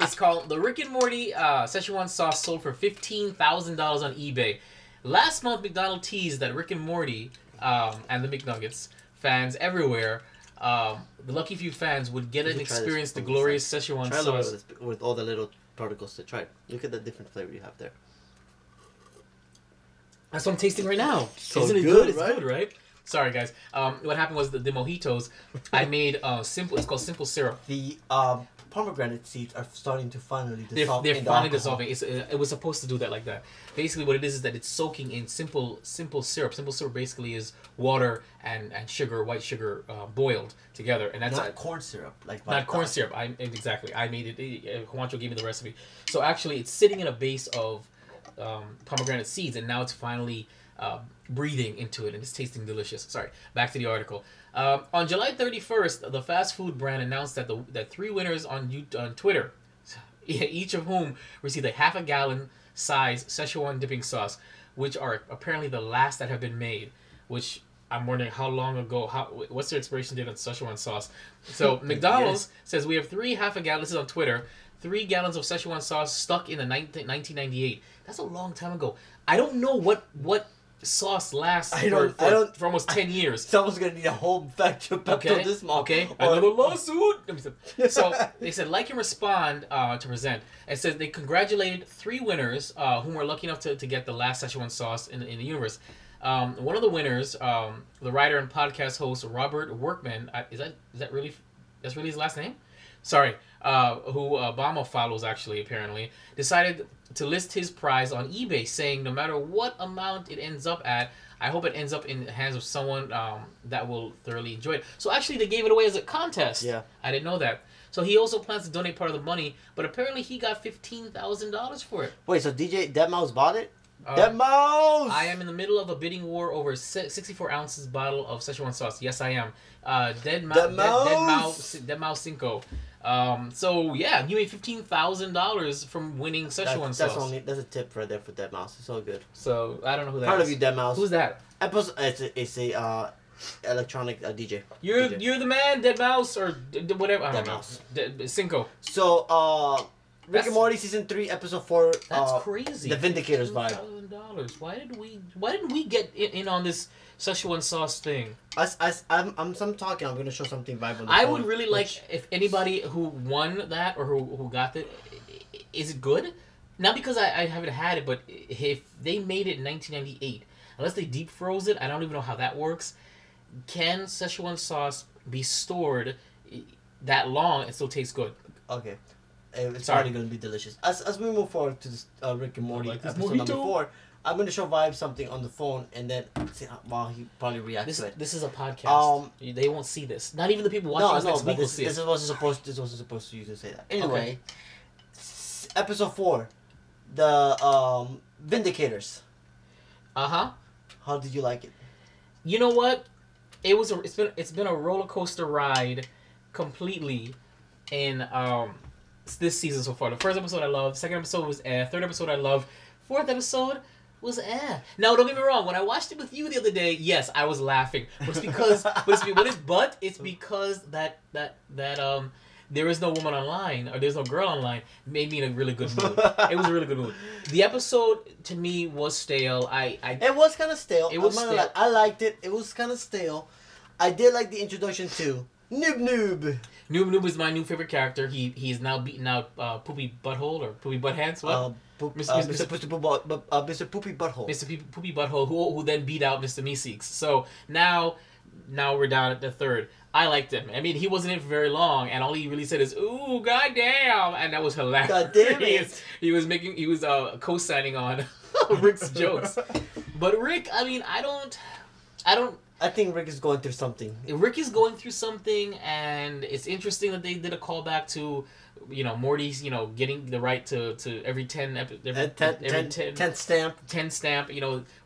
Speaker 2: It's called The Rick and Morty Szechuan Sauce sold for $15,000 on eBay. Last month, McDonald's teased that Rick and Morty and the McNuggets fans everywhere, the lucky few fans would get an experience the glorious Szechuan sauce.
Speaker 1: With all the little particles to try it. Look at the different flavor you have there.
Speaker 2: That's what I'm tasting right now.
Speaker 1: So
Speaker 2: Isn't it
Speaker 1: good,
Speaker 2: It's
Speaker 1: right?
Speaker 2: good, right? Sorry, guys. What happened was the mojitos, I made simple. It's called simple syrup.
Speaker 1: The pomegranate seeds are starting to finally dissolve.
Speaker 2: They're
Speaker 1: in the
Speaker 2: finally
Speaker 1: alcohol.
Speaker 2: dissolving. It was supposed to do that like that. Basically, what it is that it's soaking in simple syrup. Simple syrup basically is water and sugar, white sugar, boiled together, and that's
Speaker 1: Not corn syrup, like
Speaker 2: not corn syrup. Exactly. I made it. Juancho gave me the recipe. So actually, it's sitting in a base of pomegranate seeds, and now it's finally breathing into it, and it's tasting delicious. Sorry, back to the article. On July 31st, the fast food brand announced that 3 winners on Twitter, each of whom received a half-a-gallon size Szechuan dipping sauce, which are apparently the last that have been made. Which I'm wondering how long ago. What's their expiration date on Szechuan sauce? So McDonald's says we have 3 half-a-gallon. This is on Twitter. 3 gallons of Szechuan sauce stuck in the 1998. That's a long time ago. I don't know what sauce lasts for almost 10 years.
Speaker 1: Someone's gonna need a whole batch of Pepto this month.
Speaker 2: Okay. Another lawsuit. So they said like and respond to present. It says they congratulated 3 winners whom were lucky enough to get the last Szechuan sauce in the universe. One of the winners, the writer and podcast host Robert Workman. Is that really his last name? Sorry. Who Obama follows actually apparently, decided to list his prize on eBay, saying no matter what amount it ends up at, I hope it ends up in the hands of someone that will thoroughly enjoy it. So actually they gave it away as a contest.
Speaker 1: Yeah.
Speaker 2: I didn't know that. So he also plans to donate part of the money, but apparently he got $15,000 for it.
Speaker 1: Wait, so DJ Deadmau5 bought it? Deadmau5!
Speaker 2: I am in the middle of a bidding war over 64 ounces bottle of Szechuan sauce. Yes, I am. Deadmau5 Cinco. So yeah, you made $15,000 from winning Szechuan sauce.
Speaker 1: That's a tip right there for Deadmau5. It's so good.
Speaker 2: So I don't know who that
Speaker 1: Proud
Speaker 2: is.
Speaker 1: of you, Deadmau5.
Speaker 2: Who's that?
Speaker 1: It's a electronic DJ.
Speaker 2: You're the man, Deadmau5 or whatever. I don't
Speaker 1: Deadmau5.
Speaker 2: know. Cinco.
Speaker 1: So Rick and Morty season 3 episode 4.
Speaker 2: That's crazy.
Speaker 1: The Vindicators vibe.
Speaker 2: $2,000. Why didn't we get in on this Szechuan sauce thing?
Speaker 1: I'm talking. I'm gonna show something vibe on the
Speaker 2: I
Speaker 1: phone,
Speaker 2: would really like if anybody who won that or who got it. Is it good? Not because I haven't had it, but if they made it in 1998, unless they deep froze it, I don't even know how that works. Can Szechuan sauce be stored that long and still taste good?
Speaker 1: Okay. It's probably going to be delicious. As we move forward to this Rick and Morty episode number 4, I'm going to show Vibe something on the phone and then see while he probably reacts to it.
Speaker 2: This is a podcast. They won't see this. Not even the people watching next week will see it.
Speaker 1: This wasn't supposed to you to say that. Anyway, episode 4, the Vindicators.
Speaker 2: Uh-huh.
Speaker 1: How did you like it?
Speaker 2: You know what? It's been a roller coaster ride completely in this season so far. The first episode I loved, second episode was third episode I loved, fourth episode was Now don't get me wrong, when I watched it with you the other day, yes, I was laughing. But it's because it's because there is no woman online or there's no girl online made me in a really good mood. It was a really good mood. The episode to me was stale.
Speaker 1: It was kind of stale.
Speaker 2: It was stale.
Speaker 1: I liked it. It was kind of stale. I did like the introduction to Noob Noob.
Speaker 2: Noob Noob is my new favorite character. He's now beating out Poopy Butthole or Poopy Butthand. What?
Speaker 1: Mr. Poopy Butthole.
Speaker 2: Mr. Poopy Butthole, who then beat out Mr. Meeseeks. So now we're down at the third. I liked him. I mean, he wasn't in for very long, and all he really said is, "Ooh, goddamn," and that was hilarious.
Speaker 1: God damn it!
Speaker 2: He was co-signing on Rick's jokes. But Rick, I mean,
Speaker 1: I think Rick is going through something.
Speaker 2: Rick is going through something, and it's interesting that they did a callback to, Morty's, getting the right to every 10 stamp,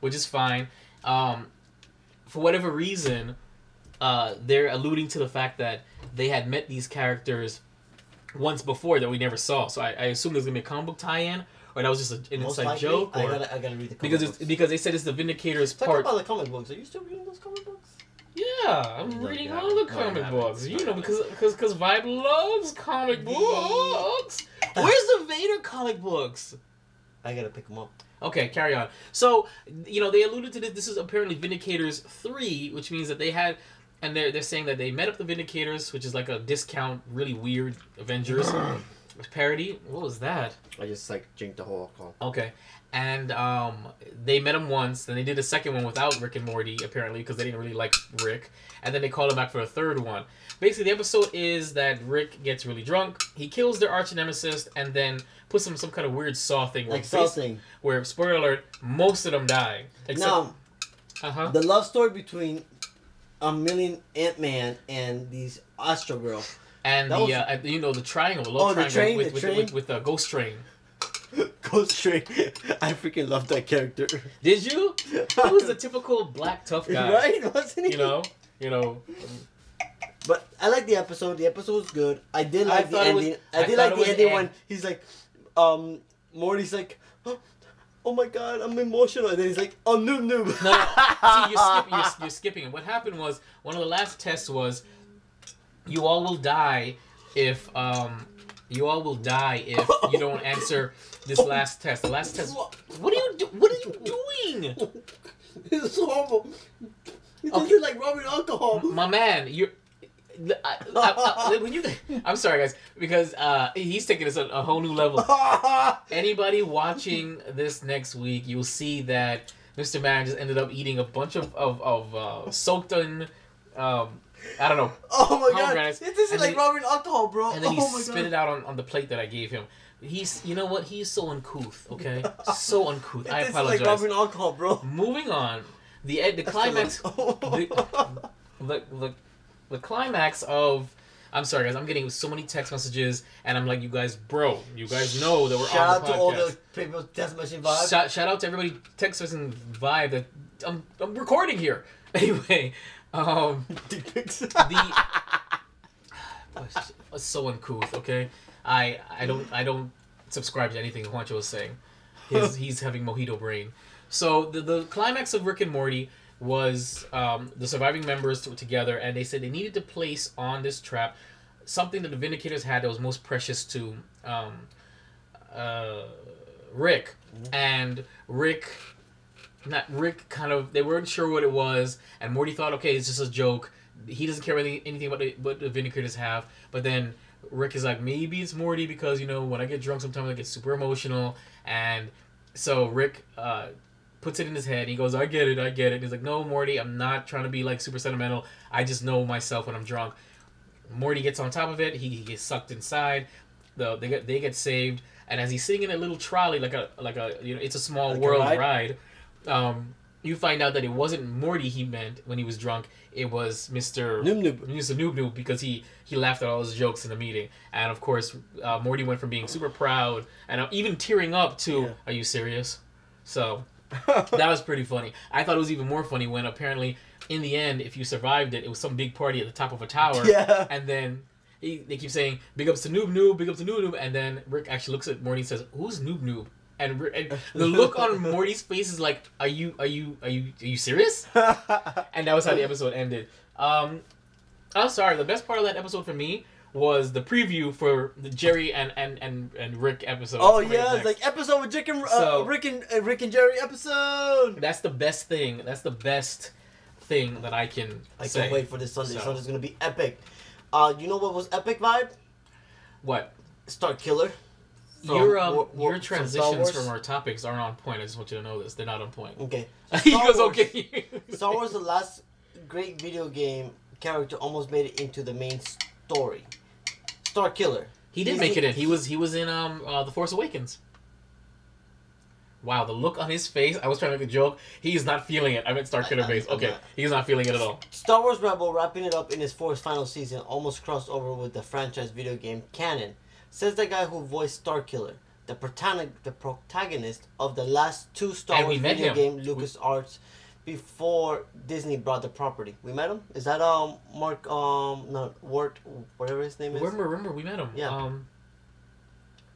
Speaker 2: which is fine. For whatever reason, they're alluding to the fact that they had met these characters once before that we never saw. So I assume there's gonna be a comic book tie-in, or that was just an inside joke. Or,
Speaker 1: I gotta read the comic books.
Speaker 2: Because they said it's the Vindicators part.
Speaker 1: Talk about the comic books. Are you still reading those comic books?
Speaker 2: Yeah, I'm reading all the comic books. Because Vibe loves comic books. Where's the Vader comic books?
Speaker 1: I gotta pick them up.
Speaker 2: Okay, carry on. So, they alluded to this. This is apparently Vindicators 3, which means that they had... And they're saying that they met up the Vindicators, which is like a discount, really weird Avengers parody. What was that?
Speaker 1: I just drank the whole alcohol.
Speaker 2: Okay. And they met him once, then they did a second one without Rick and Morty, apparently, because they didn't really like Rick. And then they called him back for a third one. Basically, the episode is that Rick gets really drunk, he kills their arch nemesis, and then puts him some kind of weird saw thing. Where, spoiler alert, most of them die.
Speaker 1: Now, the love story between Ant-Man and these Astro Girl.
Speaker 2: And the triangle, the love triangle with the Ghost Train.
Speaker 1: Ghost Train. I freaking love that character.
Speaker 2: Did you? He was a typical black tough guy.
Speaker 1: Right? Wasn't he?
Speaker 2: You know.
Speaker 1: But I like the episode. The episode was good. I did like the ending. I did like the ending when he's like, Morty's like, oh my god, I'm emotional. And then he's like, oh, noob.
Speaker 2: No. See, you're skipping it. What happened was, one of the last tests was, you all will die if you don't answer this last test. The last test. What are you doing?
Speaker 1: It's horrible. It tastes like rubbing alcohol.
Speaker 2: My man, I'm sorry, guys, because he's taking this a whole new level. Anybody watching this next week, you'll see that Mr. Man just ended up eating a bunch of soaked in, I don't know.
Speaker 1: Oh my god! This is like rubbing alcohol, bro.
Speaker 2: And then he spit it out on the plate that I gave him. You know what? He's so uncouth. Okay, so uncouth. I apologize.
Speaker 1: This is like rubbing alcohol, bro.
Speaker 2: Moving on, the climax. The climax of... I'm sorry, guys. I'm getting so many text messages, and I'm like, you guys know that we're on the podcast.
Speaker 1: Shout out to all the people text messaging Vibe.
Speaker 2: Shout out to everybody text messaging Vibe that I'm recording here. Anyway,
Speaker 1: dick pics.
Speaker 2: It's so uncouth. Okay, I don't subscribe to anything Juancho is saying. He's having mojito brain. So the climax of Rick and Morty was the surviving members together, and they said they needed to place on this trap something that the Vindicators had that was most precious to Rick. And Rick kind of, they weren't sure what it was, and Morty thought, okay, it's just a joke. He doesn't care anything about what the Vindicators have. But then Rick is like, maybe it's Morty because, when I get drunk sometimes I get super emotional. And so Rick puts it in his head. He goes, I get it. And he's like, no, Morty, I'm not trying to be like super sentimental. I just know myself when I'm drunk. Morty gets on top of it. He gets sucked inside. They get saved. And as he's sitting in a little trolley, like a it's a small world ride. You find out that it wasn't Morty he meant when he was drunk. It was Mr. Noob because he laughed at all his jokes in the meeting. And of course, Morty went from being super proud and even tearing up to, Are you serious? So that was pretty funny. I thought it was even more funny when apparently in the end, if you survived it, it was some big party at the top of a tower.
Speaker 1: Yeah.
Speaker 2: And then they keep saying, big ups to Noob, big ups to Noob. And then Rick actually looks at Morty and says, who's Noob? And the look on Morty's face is like, are you serious? And that was how the episode ended. I'm sorry, the best part of that episode for me was the preview for the Jerry and Rick episode.
Speaker 1: Oh yeah, it's like episode with Rick and Jerry episode.
Speaker 2: That's the best thing. That's the best thing that I can say.
Speaker 1: Can't wait for this Sunday. Sunday's gonna be epic. You know what was epic vibe?
Speaker 2: What?
Speaker 1: Star Killer.
Speaker 2: Your transitions from our topics aren't on point. I just want you to know this. They're not on point.
Speaker 1: Okay.
Speaker 2: He goes, okay.
Speaker 1: Star Wars, the last great video game character, almost made it into the main story. Star Killer.
Speaker 2: He did make it in. He was in The Force Awakens. Wow, the look on his face. I was trying to make a joke. He's not feeling it. I meant Star Killer face. Okay, he's not feeling it at all.
Speaker 1: Star Wars Rebel, wrapping it up in its fourth final season, almost crossed over with the franchise video game canon. Says the guy who voiced Starkiller, the protagonist of the last two Star Wars video game, LucasArts, before Disney brought the property. We met him? Is that Mark not Wart, whatever his name is?
Speaker 2: Remember we met him.
Speaker 1: Yeah.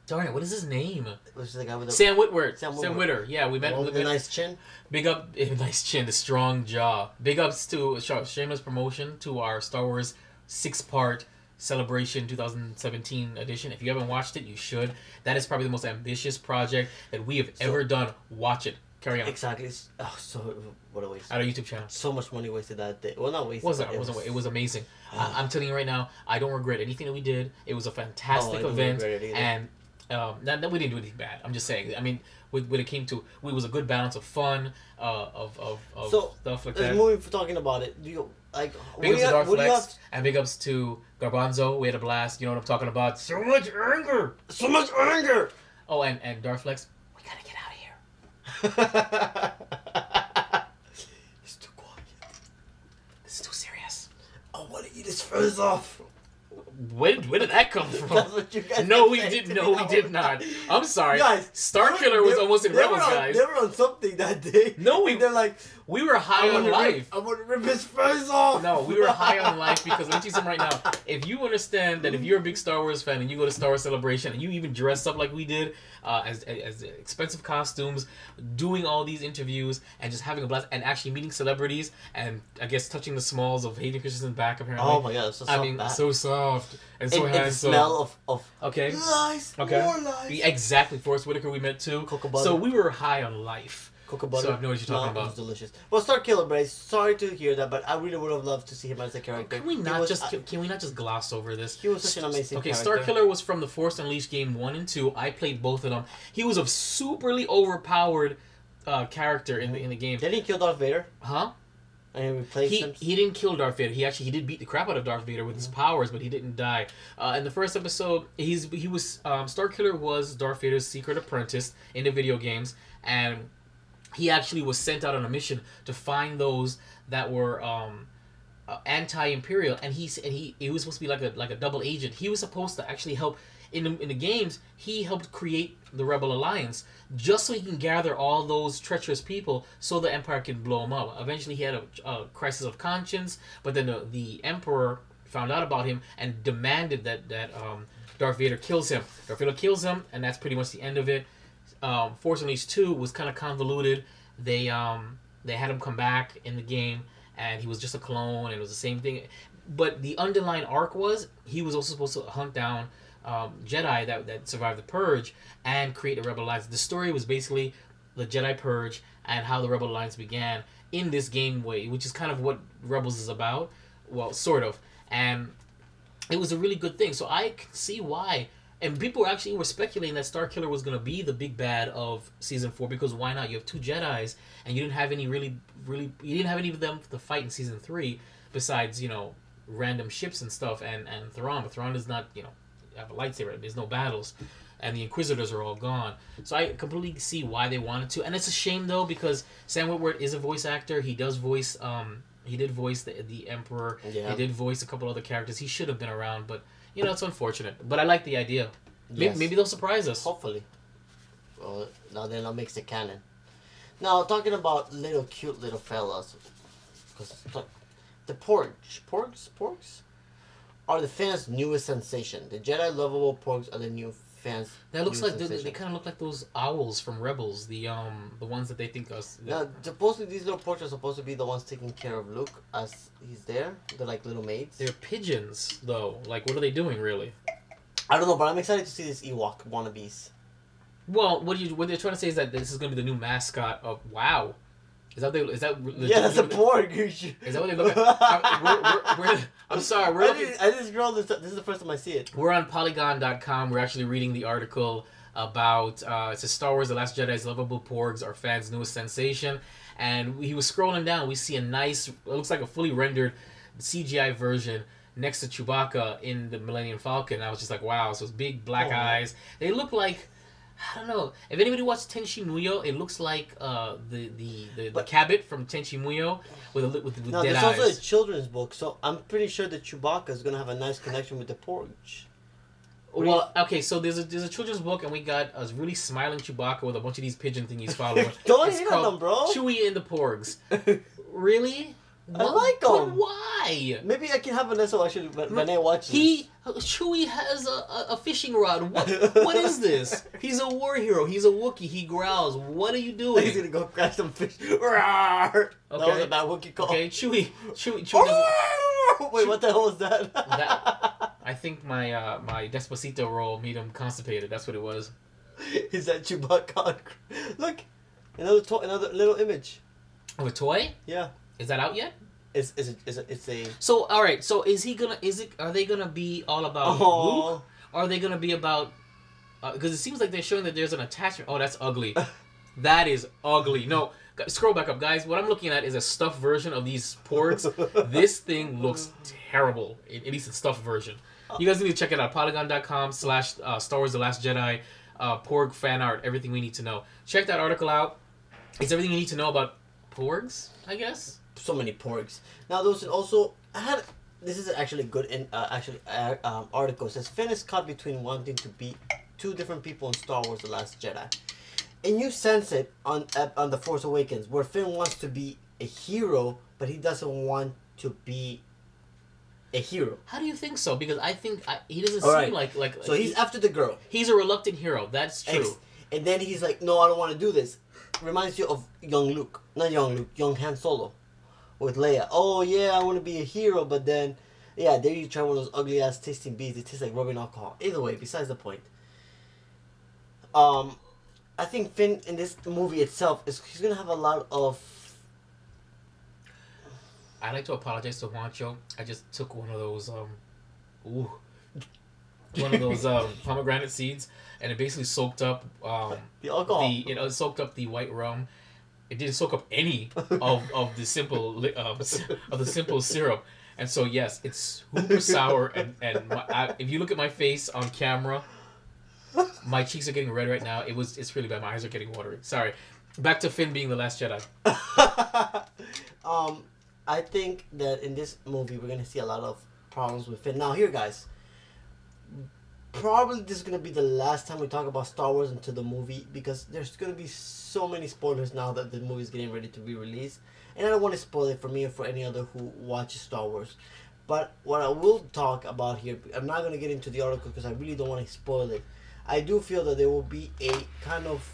Speaker 2: Darn it, what is his name?
Speaker 1: Which is the guy with the
Speaker 2: Sam Witwer. Sam Witwer. Yeah, we met him.
Speaker 1: With a nice chin.
Speaker 2: Big up, nice chin, the strong jaw. Big ups to shameless promotion to our Star Wars 6-part Celebration 2017 edition. If you haven't watched it, you should. That is probably the most ambitious project that we have ever done. Watch it. Carry on.
Speaker 1: Exactly. So what a waste.
Speaker 2: At our YouTube channel.
Speaker 1: So much money wasted that day. Well, not wasted.
Speaker 2: It was amazing. I'm telling you right now, I don't regret anything that we did. It was a fantastic event, and that we didn't do anything bad. I'm just saying. I mean, when it came to, it was a good balance of fun, of stuff like that.
Speaker 1: Moving for talking about it. Do you like?
Speaker 2: Big ups to Darflex and big ups to Garbanzo. We had a blast. You know what I'm talking about? So much anger.
Speaker 1: So much anger.
Speaker 2: Oh, and Darflex. We gotta get out of here.
Speaker 1: It's too quiet.
Speaker 2: This is too serious.
Speaker 1: I want to eat his furs off.
Speaker 2: Where did that come from?
Speaker 1: That's what you guys
Speaker 2: we did not. I'm sorry. Guys, Starkiller was almost in Rebels, guys.
Speaker 1: They were on something that day.
Speaker 2: No,
Speaker 1: they're like,
Speaker 2: we were high on life.
Speaker 1: I want to rip his furs off.
Speaker 2: No, we were high on life because let me tell you something right now. If you understand that if you're a big Star Wars fan and you go to Star Wars Celebration and you even dress up like we did, as expensive costumes, doing all these interviews and just having a blast and actually meeting celebrities and I guess touching the smalls of Hayden Christensen's back apparently.
Speaker 1: Oh my god, so soft.
Speaker 2: So soft and so handsome.
Speaker 1: The smell of
Speaker 2: lies,
Speaker 1: more lies.
Speaker 2: Exactly, Forrest Whitaker we met too.
Speaker 1: Cocoa butter.
Speaker 2: So we were high on life.
Speaker 1: Cocoa butter.
Speaker 2: So I know what you're talking about.
Speaker 1: It was delicious. Well, Star Killer, Brace. Sorry to hear that, but I really would have loved to see him as a character.
Speaker 2: Can we not just gloss over this?
Speaker 1: He was such an amazing character.
Speaker 2: Star Killer was from the Force Unleashed game 1 and 2. I played both of them. He was a superly overpowered character in the game.
Speaker 1: Did he kill Darth Vader?
Speaker 2: Huh?
Speaker 1: And he replaced him?
Speaker 2: He didn't kill Darth Vader. He did beat the crap out of Darth Vader with his powers, but he didn't die. In the first episode, Star Killer was Darth Vader's secret apprentice in the video games, and he actually was sent out on a mission to find those that were anti-imperial, and he was supposed to be like a double agent. He was supposed to actually help in the games. He helped create the Rebel Alliance just so he can gather all those treacherous people so the Empire can blow him up. Eventually, he had a crisis of conscience, but then the Emperor found out about him and demanded that Darth Vader kills him. Darth Vader kills him, and that's pretty much the end of it. Force Unleashed 2 was kind of convoluted. They had him come back in the game, and he was just a clone, and it was the same thing. But the underlying arc was he was also supposed to hunt down Jedi that survived the Purge and create a Rebel Alliance. The story was basically the Jedi Purge and how the Rebel Alliance began in this game way, which is kind of what Rebels is about. Well, sort of. And it was a really good thing. So I can see why. And people actually were speculating that Star Killer was going to be the big bad of Season 4 because why not? You have 2 Jedis and you didn't have any you didn't have any of them to fight in Season 3 besides, random ships and stuff and Thrawn. But Thrawn does not, have a lightsaber. There's no battles. And the Inquisitors are all gone. So I completely see why they wanted to. And it's a shame, though, because Sam Witwer is a voice actor. He does voice... he did voice the Emperor. Yeah. He did voice a couple other characters. He should have been around, but... it's unfortunate. But I like the idea. Yes. Maybe they'll surprise us.
Speaker 1: Hopefully. Well, now then that makes it canon. Now, talking about cute little fellas. Because the Porgs are the fans' newest sensation. The Jedi lovable Porgs are the new fans.
Speaker 2: That looks like they kind of look like those owls from Rebels, the ones that they think us.
Speaker 1: Now, supposedly these little porgs are supposed to be the ones taking care of Luke as he's there. They're like little maids.
Speaker 2: They're pigeons, though. Like, what are they doing, really?
Speaker 1: I don't know, but I'm excited to see these Ewok wannabes.
Speaker 2: Well, what they're trying to say is that this is going to be the new mascot of WoW. Is that
Speaker 1: yeah, that's a porg.
Speaker 2: Is that what they look like? I'm sorry.
Speaker 1: I just scrolled this. This is the first time I see it.
Speaker 2: We're on Polygon.com. We're actually reading the article about it says Star Wars: The Last Jedi's lovable porgs are fans' newest sensation. And he was scrolling down. We see a nice, it looks like a fully rendered CGI version next to Chewbacca in the Millennium Falcon. I was just like, wow. So it's big black eyes. They look like, I don't know. If anybody watched Tenchi Muyo, it looks like the Cabot from Tenchi Muyo with dead eyes.
Speaker 1: No, there's also a children's book, so I'm pretty sure that Chewbacca is gonna have a nice connection with the Porgs.
Speaker 2: Well, okay, so there's a children's book, and we got a really smiling Chewbacca with a bunch of these pigeon thingies following.
Speaker 1: Don't hate on them, bro.
Speaker 2: Chewie and the Porgs. Really?
Speaker 1: I like them.
Speaker 2: But why?
Speaker 1: Maybe I can have Vanessa actually when I watch this.
Speaker 2: Chewie has a fishing rod. What is this? He's a war hero. He's a Wookiee. He growls. What are you doing?
Speaker 1: He's gonna go catch some fish. That was a bad Wookiee call.
Speaker 2: Okay, Chewie
Speaker 1: Wait, what the hell was that?
Speaker 2: I think my Despacito role made him constipated. That's what it was.
Speaker 1: Is that Chewbacca? Look, another little image.
Speaker 2: Of a toy?
Speaker 1: Yeah.
Speaker 2: Is that out yet?
Speaker 1: It's a.
Speaker 2: So all right. So are they gonna be all about Luke? Or are they gonna be about? Because it seems like they're showing that there's an attachment. Oh, that's ugly. That is ugly. No, scroll back up, guys. What I'm looking at is a stuffed version of these porgs. This thing looks terrible. At least it's stuffed version. You guys need to check it out. Polygon.com/Star Wars: The Last Jedi. Porg fan art. Everything we need to know. Check that article out. It's everything you need to know about porgs, I guess.
Speaker 1: So many porgs. Now, those also this is actually good article. It says Finn is caught between wanting to be two different people in Star Wars: The Last Jedi, and you sense it on The Force Awakens, where Finn wants to be a hero, but he doesn't want to be a hero.
Speaker 2: How do you think so? Because I think he doesn't seem like.
Speaker 1: So he's after the girl.
Speaker 2: He's a reluctant hero. That's true.
Speaker 1: And then he's like, no, I don't want to do this. Reminds you of young Han Solo. With Leia. Oh, yeah, I want to be a hero, but then, yeah, there you try one of those ugly-ass tasting bees. It tastes like rubbing alcohol. Either way, besides the point. I think Finn, in this movie itself, he's going to have a lot of...
Speaker 2: I'd like to apologize to Juancho. I just took one of those, pomegranate seeds, and it basically soaked up,
Speaker 1: the alcohol.
Speaker 2: It soaked up the white rum. It didn't soak up any of the simple syrup, and so yes, it's super sour. And if you look at my face on camera, my cheeks are getting red right now. It's really bad. My eyes are getting watery. Sorry. Back to Finn being the Last Jedi.
Speaker 1: I think that in this movie we're gonna see a lot of problems with Finn. Now, here, guys. Probably this is going to be the last time we talk about Star Wars until the movie, because there's going to be so many spoilers now that the movie is getting ready to be released. And I don't want to spoil it for me or for any other who watches Star Wars. But what I will talk about here, I'm not going to get into the article because I really don't want to spoil it. I do feel that there will be a kind of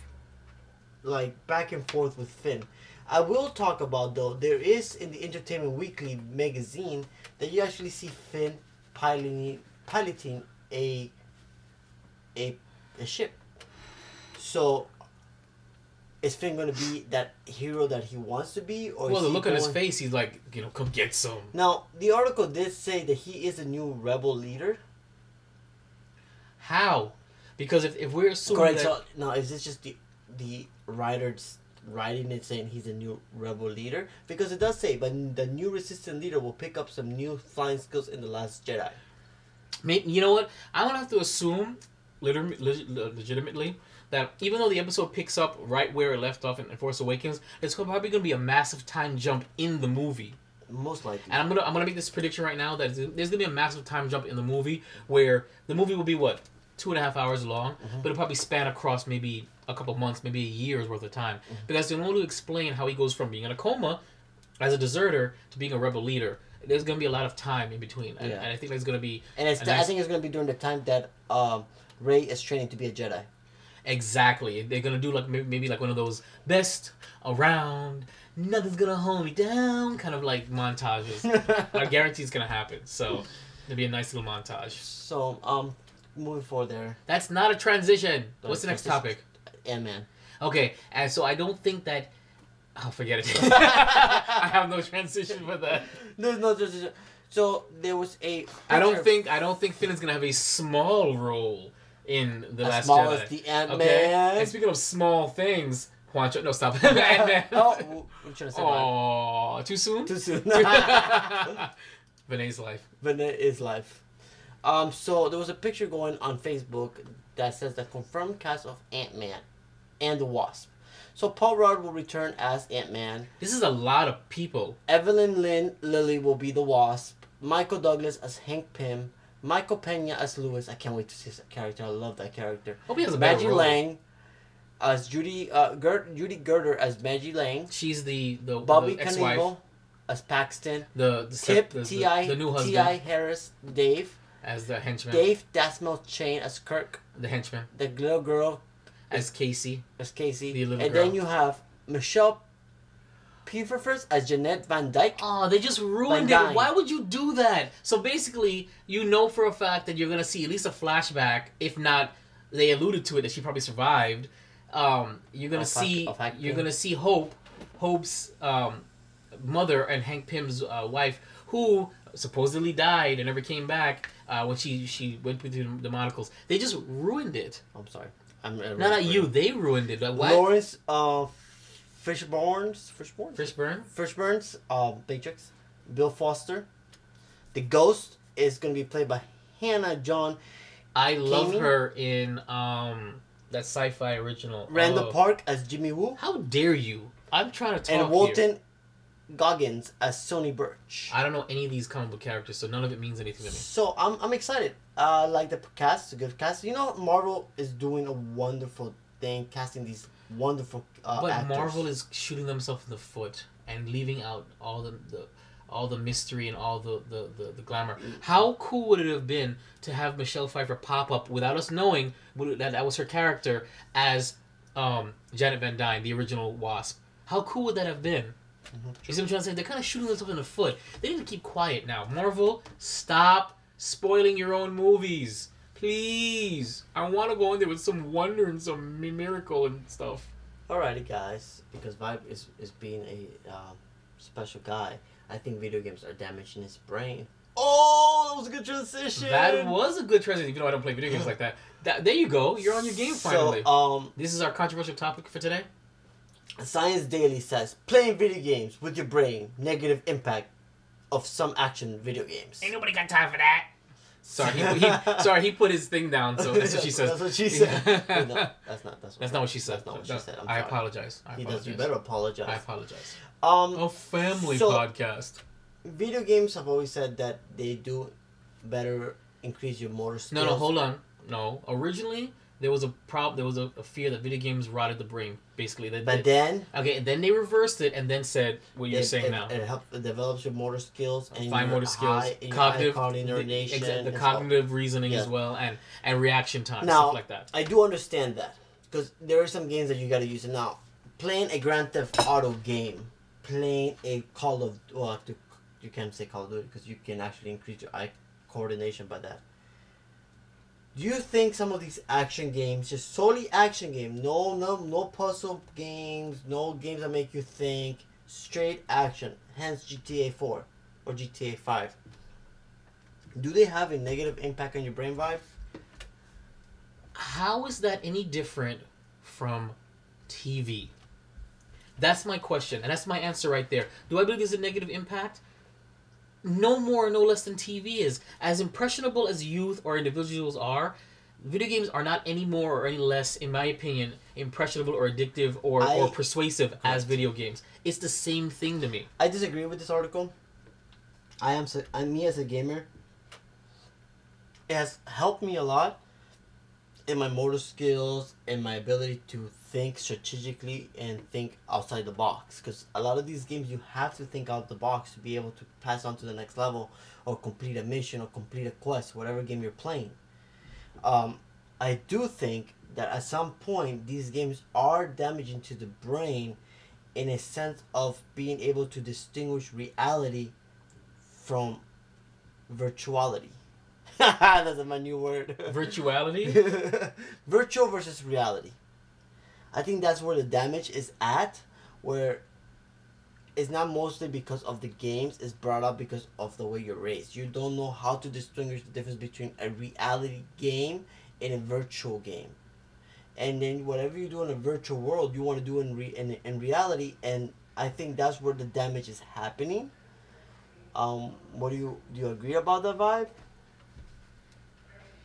Speaker 1: like back and forth with Finn. I will talk about, though, there is in the Entertainment Weekly magazine that you actually see Finn piloting a ship. So is Finn going to be that hero that he wants to be, or
Speaker 2: well, the look on his face, he's like, come get some.
Speaker 1: Now, the article did say that he is a new rebel leader.
Speaker 2: How? Because if we're assuming
Speaker 1: correct,
Speaker 2: that...
Speaker 1: so now is this just the writers writing it saying he's a new rebel leader? Because it does say, but the new resistant leader will pick up some new flying skills in The Last Jedi.
Speaker 2: You know what? I'm going to have to assume, legitimately, that even though the episode picks up right where it left off in Force Awakens, it's probably going to be a massive time jump in the movie.
Speaker 1: Most likely.
Speaker 2: And I'm gonna make this prediction right now that there's going to be a massive time jump in the movie where the movie will be, 2.5 hours long, but it'll probably span across maybe a couple months, maybe a year's worth of time. Because they want to explain how he goes from being in a coma as a deserter to being a rebel leader. There's going to be a lot of time in between. And I think there's going to be...
Speaker 1: And I think it's going to be during the time that Rey is training to be a Jedi.
Speaker 2: Exactly. They're gonna do like maybe like one of those best around, nothing's gonna hold me down kind of like montages. I guarantee it's gonna happen. So it'll be a nice little montage.
Speaker 1: So moving forward there.
Speaker 2: That's not a transition. What's the next topic?
Speaker 1: Ant-Man.
Speaker 2: Okay, and so I don't think that. Oh, forget it. I have no transition for that.
Speaker 1: There's no transition. So there was a.
Speaker 2: I don't think Finn is gonna have a small role in the Last
Speaker 1: small
Speaker 2: Jedi.
Speaker 1: as the Ant-Man.
Speaker 2: Okay? And speaking of small things, Juancho, no stop. Ant-Man.
Speaker 1: Oh, what are you trying to say?
Speaker 2: Oh, too soon?
Speaker 1: Too soon.
Speaker 2: Vinay's life.
Speaker 1: Vinay is life. So there was a picture going on Facebook that says the confirmed cast of Ant-Man and the Wasp. So Paul Rudd will return as Ant-Man.
Speaker 2: This is a lot of people.
Speaker 1: Evelyn Lilly will be the Wasp. Michael Douglas as Hank Pym. Michael Pena as Lewis. I can't wait to see that character. I love that character.
Speaker 2: Hope he has a better
Speaker 1: Maggie
Speaker 2: role.
Speaker 1: Lang as Judy Gerder as Maggie Lang.
Speaker 2: She's the
Speaker 1: Bobby
Speaker 2: the ex-wife.
Speaker 1: Knievel as Paxton.
Speaker 2: The new husband.
Speaker 1: T.I. Harris, Dave.
Speaker 2: As the henchman.
Speaker 1: Dave Dasmel Chain as Kirk.
Speaker 2: The henchman.
Speaker 1: The little girl
Speaker 2: As Casey.
Speaker 1: The little
Speaker 2: girl.
Speaker 1: Then you have Michelle Pfeiffer as Jeanette Van Dyke.
Speaker 2: Oh, they just ruined
Speaker 1: Van
Speaker 2: it.
Speaker 1: Dyne.
Speaker 2: Why would you do that? So basically, you know for a fact that you're gonna see at least a flashback. If not, they alluded to it that she probably survived. You're gonna see Hope's mother and Hank Pym's wife, who supposedly died and never came back when she went with the monocles. They just ruined it.
Speaker 1: I'm sorry.
Speaker 2: Not you. They ruined it. Why?
Speaker 1: Lawrence Fishburne, Matrix. Bill Foster. The Ghost is going to be played by Hannah John.
Speaker 2: I love her in that sci-fi original.
Speaker 1: Randall Park as Jimmy Woo.
Speaker 2: How dare you? I'm trying to talk
Speaker 1: And Walton
Speaker 2: here.
Speaker 1: Goggins as Sonny Birch.
Speaker 2: I don't know any of these comic book characters, so none of it means anything to me.
Speaker 1: So I'm excited. Like the cast, it's a good cast. You know, Marvel is doing a wonderful thing, casting these wonderful
Speaker 2: but
Speaker 1: actors.
Speaker 2: Marvel is shooting themselves in the foot and leaving out all the mystery and all the glamour. How cool would it have been to have Michelle Pfeiffer pop up without us knowing that was her character as Janet Van Dyne, the original Wasp? How cool would that have been? Mm-hmm. You see what I'm trying to say? They're kind of shooting themselves in the foot. They need to keep quiet now. Marvel, stop spoiling your own movies. Please. I want to go in there with some wonder and some miracle and stuff.
Speaker 1: Alrighty, guys. Because Vibe is being a special guy. I think video games are damaging his brain. Oh, that was a good transition.
Speaker 2: That was a good transition, even though I don't play video games like that. There you go. You're on your game finally.
Speaker 1: So,
Speaker 2: this is our controversial topic for today.
Speaker 1: Science Daily says, playing video games with your brain, negative impact of some action video games.
Speaker 2: Ain't nobody got time for that. Sorry, he put his thing down, so that's what she says.
Speaker 1: That's what she said. No, that's not
Speaker 2: what she said.
Speaker 1: That's not what she said.
Speaker 2: I apologize.
Speaker 1: You better apologize.
Speaker 2: I apologize.
Speaker 1: A
Speaker 2: family podcast.
Speaker 1: Video games have always said that they do better increase your motor skills.
Speaker 2: No, hold on. No, originally there was a fear that video games rotted the brain. Basically, then they reversed it and then said what you're saying now.
Speaker 1: It develops your motor skills and
Speaker 2: fine motor skills, cognitive the cognitive reasoning as well, and reaction time, stuff like that.
Speaker 1: I do understand that because there are some games that you got to use it now. Playing a Grand Theft Auto game, playing a you can't say Call of Duty because you can actually increase your eye coordination by that. Do you think some of these action games, just solely action game, no puzzle games, no games that make you think, straight action, hence GTA 4 or GTA 5, do they have a negative impact on your brain vibe?
Speaker 2: How is that any different from TV? That's my question, and that's my answer right there. Do I believe there's a negative impact? No more, no less than TV is. As impressionable as youth or individuals are, video games are not any more or any less, in my opinion, impressionable or addictive or persuasive as video games. It's the same thing to me.
Speaker 1: I disagree with this article. Me as a gamer, it has helped me a lot in my motor skills and my ability to think strategically and think outside the box, because a lot of these games you have to think out the box to be able to pass on to the next level or complete a mission or complete a quest, whatever game you're playing. I do think that at some point these games are damaging to the brain in a sense of being able to distinguish reality from virtuality. That's my new word.
Speaker 2: Virtuality?
Speaker 1: Virtual versus reality. I think that's where the damage is at, where it's not mostly because of the games, it's brought up because of the way you're raised. You don't know how to distinguish the difference between a reality game and a virtual game. And then whatever you do in a virtual world, you want to do in reality, and I think that's where the damage is happening. What do you agree about that vibe?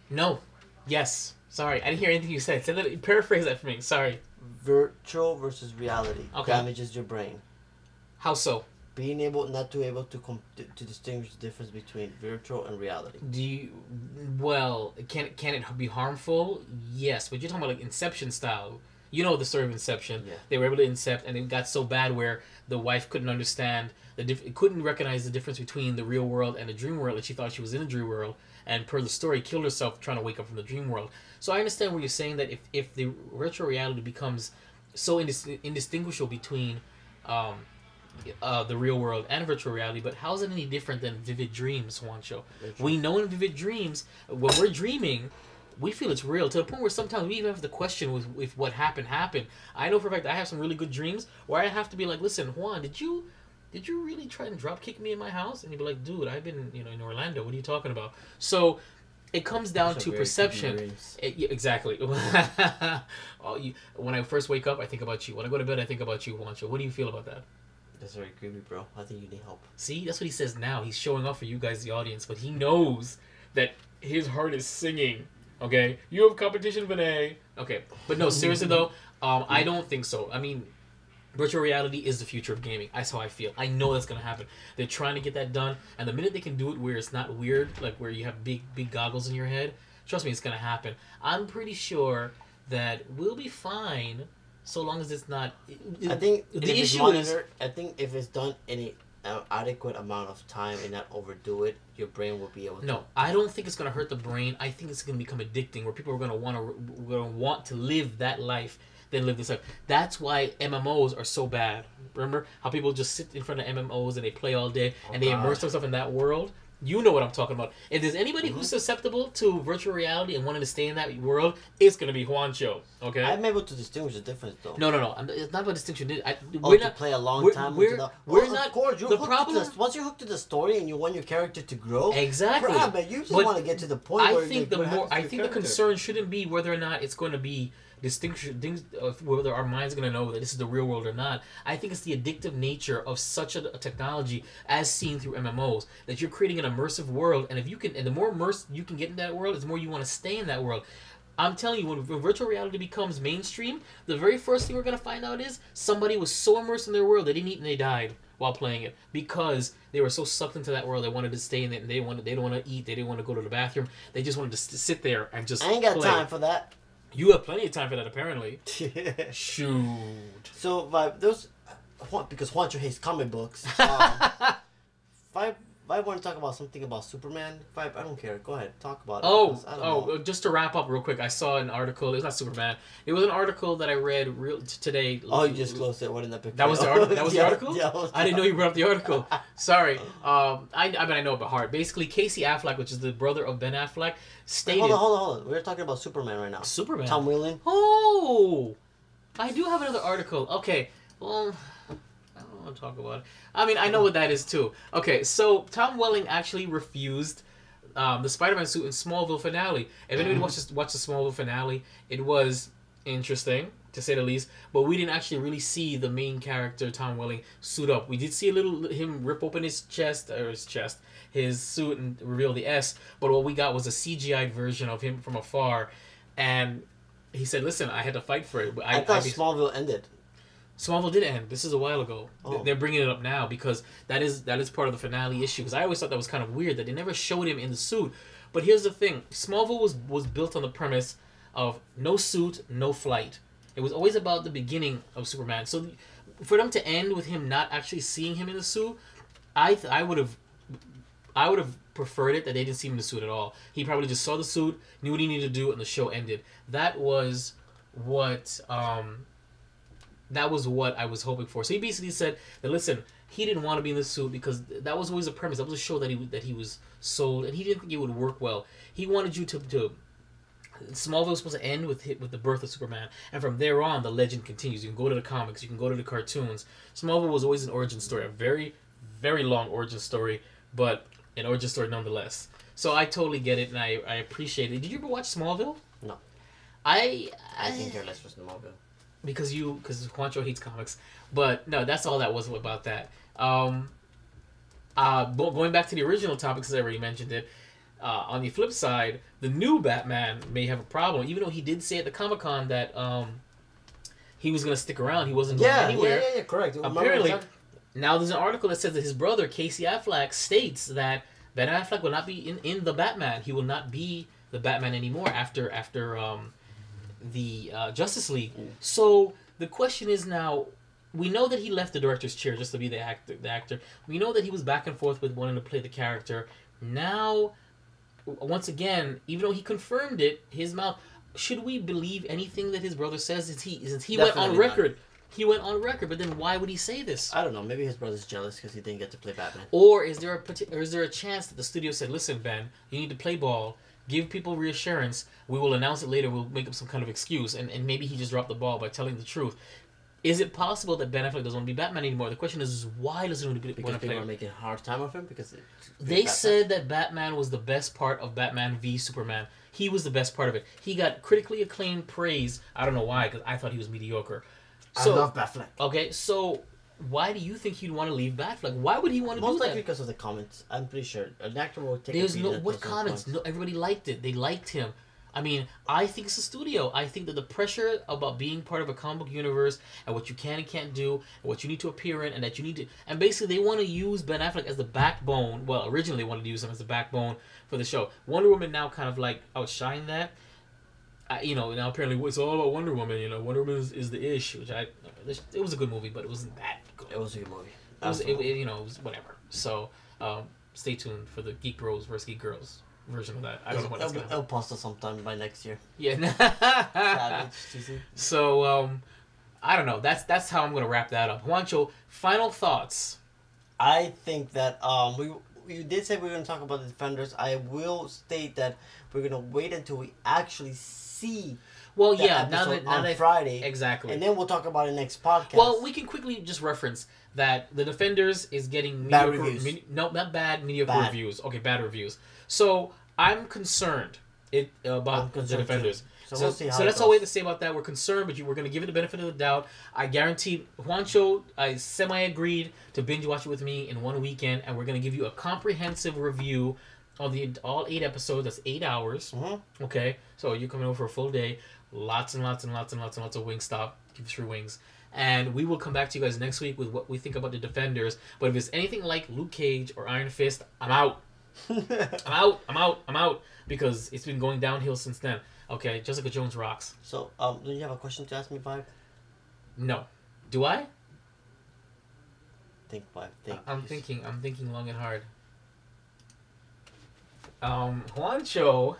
Speaker 2: No. Yes. Sorry, I didn't hear anything you said. Say that. Paraphrase that for me. Sorry.
Speaker 1: Virtual versus reality damages your brain.
Speaker 2: How so?
Speaker 1: Being able to distinguish the difference between virtual and reality.
Speaker 2: Can it be harmful? Yes, but you're talking about like Inception style. You know the story of Inception. Yeah. They were able to incept, and it got so bad where the wife couldn't understand couldn't recognize the difference between the real world and the dream world, and she thought she was in the dream world, and per the story, killed herself trying to wake up from the dream world. So I understand what you're saying, that if the virtual reality becomes so indistinguishable between the real world and virtual reality, but how is it any different than vivid dreams, Juancho? We know in vivid dreams, when we're dreaming, we feel it's real, to the point where sometimes we even have to question if what happened. I know for a fact I have some really good dreams where I have to be like, listen, Juan, did you really try and drop kick me in my house? And you'd be like, dude, I've been in Orlando. What are you talking about? So it comes down to perception. Exactly. When I first wake up, I think about you. When I go to bed, I think about you, Juancho. What do you feel about that?
Speaker 1: That's very creepy, bro. I think you need help.
Speaker 2: See, that's what he says now. He's showing off for you guys, the audience, but he knows that his heart is singing. Okay, you have competition, Vinay. Okay, but no, seriously though, I don't think so. I mean, virtual reality is the future of gaming. That's how I feel. I know that's gonna happen. They're trying to get that done, and the minute they can do it where it's not weird, like where you have big goggles in your head, trust me, it's gonna happen. I'm pretty sure that we'll be fine, so long as it's not.
Speaker 1: I think
Speaker 2: the issue is.
Speaker 1: I think if it's done in an adequate amount of time and not overdo it, your brain will be able to.
Speaker 2: No, I don't think it's gonna hurt the brain. I think it's gonna become addicting, where people are gonna want to live that life. Then live this life. That's why MMOs are so bad. Remember how people just sit in front of MMOs and they play all day and they immerse themselves in that world? You know what I'm talking about. If there's anybody who's susceptible to virtual reality and wanting to stay in that world, it's going to be Juancho. Okay?
Speaker 1: I'm able to distinguish the difference, though.
Speaker 2: No. It's not about distinction.
Speaker 1: We're not play a long time.
Speaker 2: We're not.
Speaker 1: Of course, the problem. Once you're hooked to the story and you want your character to grow,
Speaker 2: exactly.
Speaker 1: But you just want to get to the point where
Speaker 2: I think the concern shouldn't be whether or not it's going to be distinction, things of whether our mind's going to know that this is the real world or not. I think it's the addictive nature of such a technology as seen through MMOs, that you're creating an immersive world, and if you can, and the more immersed you can get in that world, the more you want to stay in that world. I'm telling you, when virtual reality becomes mainstream, the very first thing we're going to find out is somebody was so immersed in their world they didn't eat and they died while playing it, because they were so sucked into that world. They wanted to stay in it, and they don't want to eat, they didn't want to go to the bathroom, they just wanted to sit there and just
Speaker 1: I ain't got
Speaker 2: play.
Speaker 1: time for that.
Speaker 2: You have plenty of time for that, apparently. Shoot.
Speaker 1: So, because Juancho hates comic books, if I want to talk about something about Superman, I don't care. Go ahead, talk about it.
Speaker 2: Just to wrap up real quick, I saw an article. It was not Superman. It was an article that I read today.
Speaker 1: Oh, you just closed it. What in that picture?
Speaker 2: That was the article. That was the article.
Speaker 1: Yeah,
Speaker 2: I didn't know you brought up the article. Sorry. I know it by heart. Basically, Casey Affleck, which is the brother of Ben Affleck, stated.
Speaker 1: Wait, hold on. We're talking about Superman right now.
Speaker 2: Superman.
Speaker 1: Tom Welling.
Speaker 2: Oh, I do have another article. Okay. Well, I don't want to talk about it. I mean, I know what that is too. Okay, so Tom Welling actually refused the Spider-Man suit in Smallville finale. If anybody watched the Smallville finale, it was interesting, to say the least. But we didn't actually really see the main character, Tom Welling, suit up. We did see a little him rip open his suit and reveal the S. But what we got was a CGI version of him from afar. And he said, listen, I had to fight for it.
Speaker 1: I thought Smallville ended.
Speaker 2: Smallville did end. This is a while ago. Oh. They're bringing it up now because that is part of the finale issue. Because I always thought that was kind of weird that they never showed him in the suit. But here's the thing: Smallville was built on the premise of no suit, no flight. It was always about the beginning of Superman. So for them to end with him not actually seeing him in the suit, I would have I would have preferred it that they didn't see him in the suit at all. He probably just saw the suit, knew what he needed to do, and the show ended. That was what I was hoping for. So he basically said that, listen, he didn't want to be in the suit because that was always a premise. That was a show that he was sold, and he didn't think it would work well. He wanted you to Smallville was supposed to end with the birth of Superman, and from there on, the legend continues. You can go to the comics, you can go to the cartoons. Smallville was always an origin story, a very, very long origin story, but an origin story nonetheless. So I totally get it, and I appreciate it. Did you ever watch Smallville?
Speaker 1: No.
Speaker 2: I
Speaker 1: think you're less for Smallville. Because
Speaker 2: Juancho hates comics. But no, that's all that was about that. Going back to the original topic, because I already mentioned it, on the flip side, the new Batman may have a problem, even though he did say at the Comic-Con that he was going to stick around. He wasn't going anywhere.
Speaker 1: Yeah, correct.
Speaker 2: Apparently, now there's an article that says that his brother, Casey Affleck, states that Ben Affleck will not be in the Batman. He will not be the Batman anymore after the Justice League. So the question is now, we know that he left the director's chair just to be the actor. We know that he was back and forth with wanting to play the character. Now, once again, even though he confirmed it, his mouth, should we believe anything that his brother says? Since he went on record. Not. He went on record, but then why would he say this?
Speaker 1: I don't know. Maybe his brother's jealous because he didn't get to play Batman.
Speaker 2: Or is there a chance that the studio said, "Listen, Ben, you need to play ball. Give people reassurance. We will announce it later. We'll make up some kind of excuse." And maybe he just dropped the ball by telling the truth. Is it possible that Ben Affleck doesn't want to be Batman anymore? The question is why doesn't he want to
Speaker 1: because people are making a hard time of him? Because
Speaker 2: they said that Batman was the best part of Batman v Superman. He was the best part of it. He got critically acclaimed praise. I don't know why, because I thought he was mediocre.
Speaker 1: So, I love Batfleck.
Speaker 2: Okay, so why do you think he'd want to leave Batfleck? Why would he want to do that?
Speaker 1: Most likely because of the comments. I'm pretty sure an actor will take.
Speaker 2: There's no what comments. No, everybody liked it. They liked him. I mean, I think it's a studio. I think that the pressure about being part of a comic book universe and what you can and can't do, and what you need to appear in, and that you need to, and basically they want to use Ben Affleck as the backbone. Well, originally they wanted to use him as the backbone for the show. Wonder Woman now kind of like outshined that. Now apparently it's all about Wonder Woman. Wonder Woman is the ish, which it was a good movie, but it wasn't that good.
Speaker 1: It was a good movie.
Speaker 2: It was whatever. So stay tuned for the Geek Bros versus Geek Girls version of that. I don't know when it's gonna happen.
Speaker 1: It'll post us sometime by next year.
Speaker 2: Yeah.
Speaker 1: Savage.
Speaker 2: So I don't know. That's how I'm gonna wrap that up. Juancho, final thoughts.
Speaker 1: I think that we did say we were gonna talk about the Defenders. I will state that we're gonna wait until we actually see.
Speaker 2: Well, yeah, now that
Speaker 1: Friday,
Speaker 2: exactly,
Speaker 1: and then we'll talk about it next podcast.
Speaker 2: Well, we can quickly just reference that the Defenders is getting
Speaker 1: bad reviews.
Speaker 2: Mediocre reviews. Okay, bad reviews. So I'm concerned about the Defenders.
Speaker 1: So we'll see how
Speaker 2: so that's all we have to say about that. We're concerned, but we're going to give it the benefit of the doubt. I guarantee Juancho, I semi-agreed to binge watch it with me in one weekend, and we're going to give you a comprehensive review of all 8 episodes. That's 8 hours.
Speaker 1: Mm-hmm.
Speaker 2: Okay, so you're coming over for a full day. Lots and lots and lots and lots and lots of Wingstop. Give us your wings. And we will come back to you guys next week with what we think about the Defenders. But if it's anything like Luke Cage or Iron Fist, I'm out. I'm out. Because it's been going downhill since then. Okay, Jessica Jones rocks.
Speaker 1: So, do you have a question to ask me, Vibe?
Speaker 2: No. Do I?
Speaker 1: Think, Vibe. Think.
Speaker 2: I'm thinking long and hard. Juancho,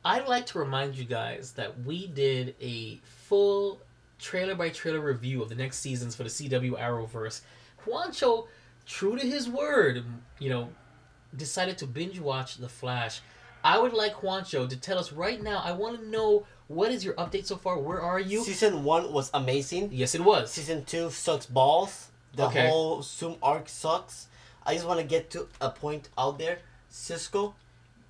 Speaker 2: I'd like to remind you guys that we did a full trailer-by-trailer review of the next seasons for the CW Arrowverse. Juancho, true to his word, decided to binge watch The Flash. I would like Juancho to tell us right now. I want to know, what is your update so far? Where are you?
Speaker 1: Season 1 was amazing.
Speaker 2: Yes, it was.
Speaker 1: Season 2 sucks balls. The whole Zoom arc sucks. I just want to get to a point out there. Cisco,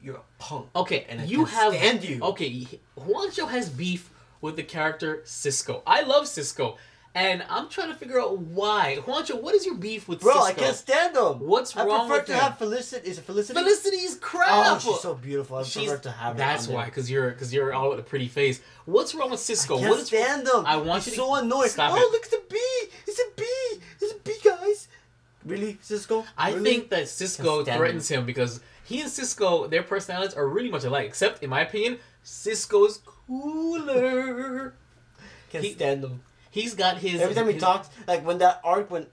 Speaker 1: you're a punk.
Speaker 2: Okay,
Speaker 1: and I can't stand you.
Speaker 2: Okay, Juancho has beef with the character Cisco. I love Cisco. And I'm trying to figure out why. Juancho, what is your beef with Cisco?
Speaker 1: Bro, I can't stand him.
Speaker 2: What's wrong with him?
Speaker 1: I prefer to have Felicity. Is it Felicity?
Speaker 2: Felicity's crap.
Speaker 1: Oh, she's so beautiful. I prefer to have her.
Speaker 2: That's why, because you're all with a pretty face. What's wrong with Cisco?
Speaker 1: I can't stand him.
Speaker 2: I want you to
Speaker 1: so annoying.
Speaker 2: Stop it.
Speaker 1: Look at the bee. It's a bee. It's a bee, guys. Really, Cisco?
Speaker 2: I think that Cisco threatens him because he and Cisco, their personalities are really much alike. Except, in my opinion, Cisco's cooler.
Speaker 1: Can't stand him.
Speaker 2: He's got his...
Speaker 1: Every time he talks, like when that arc when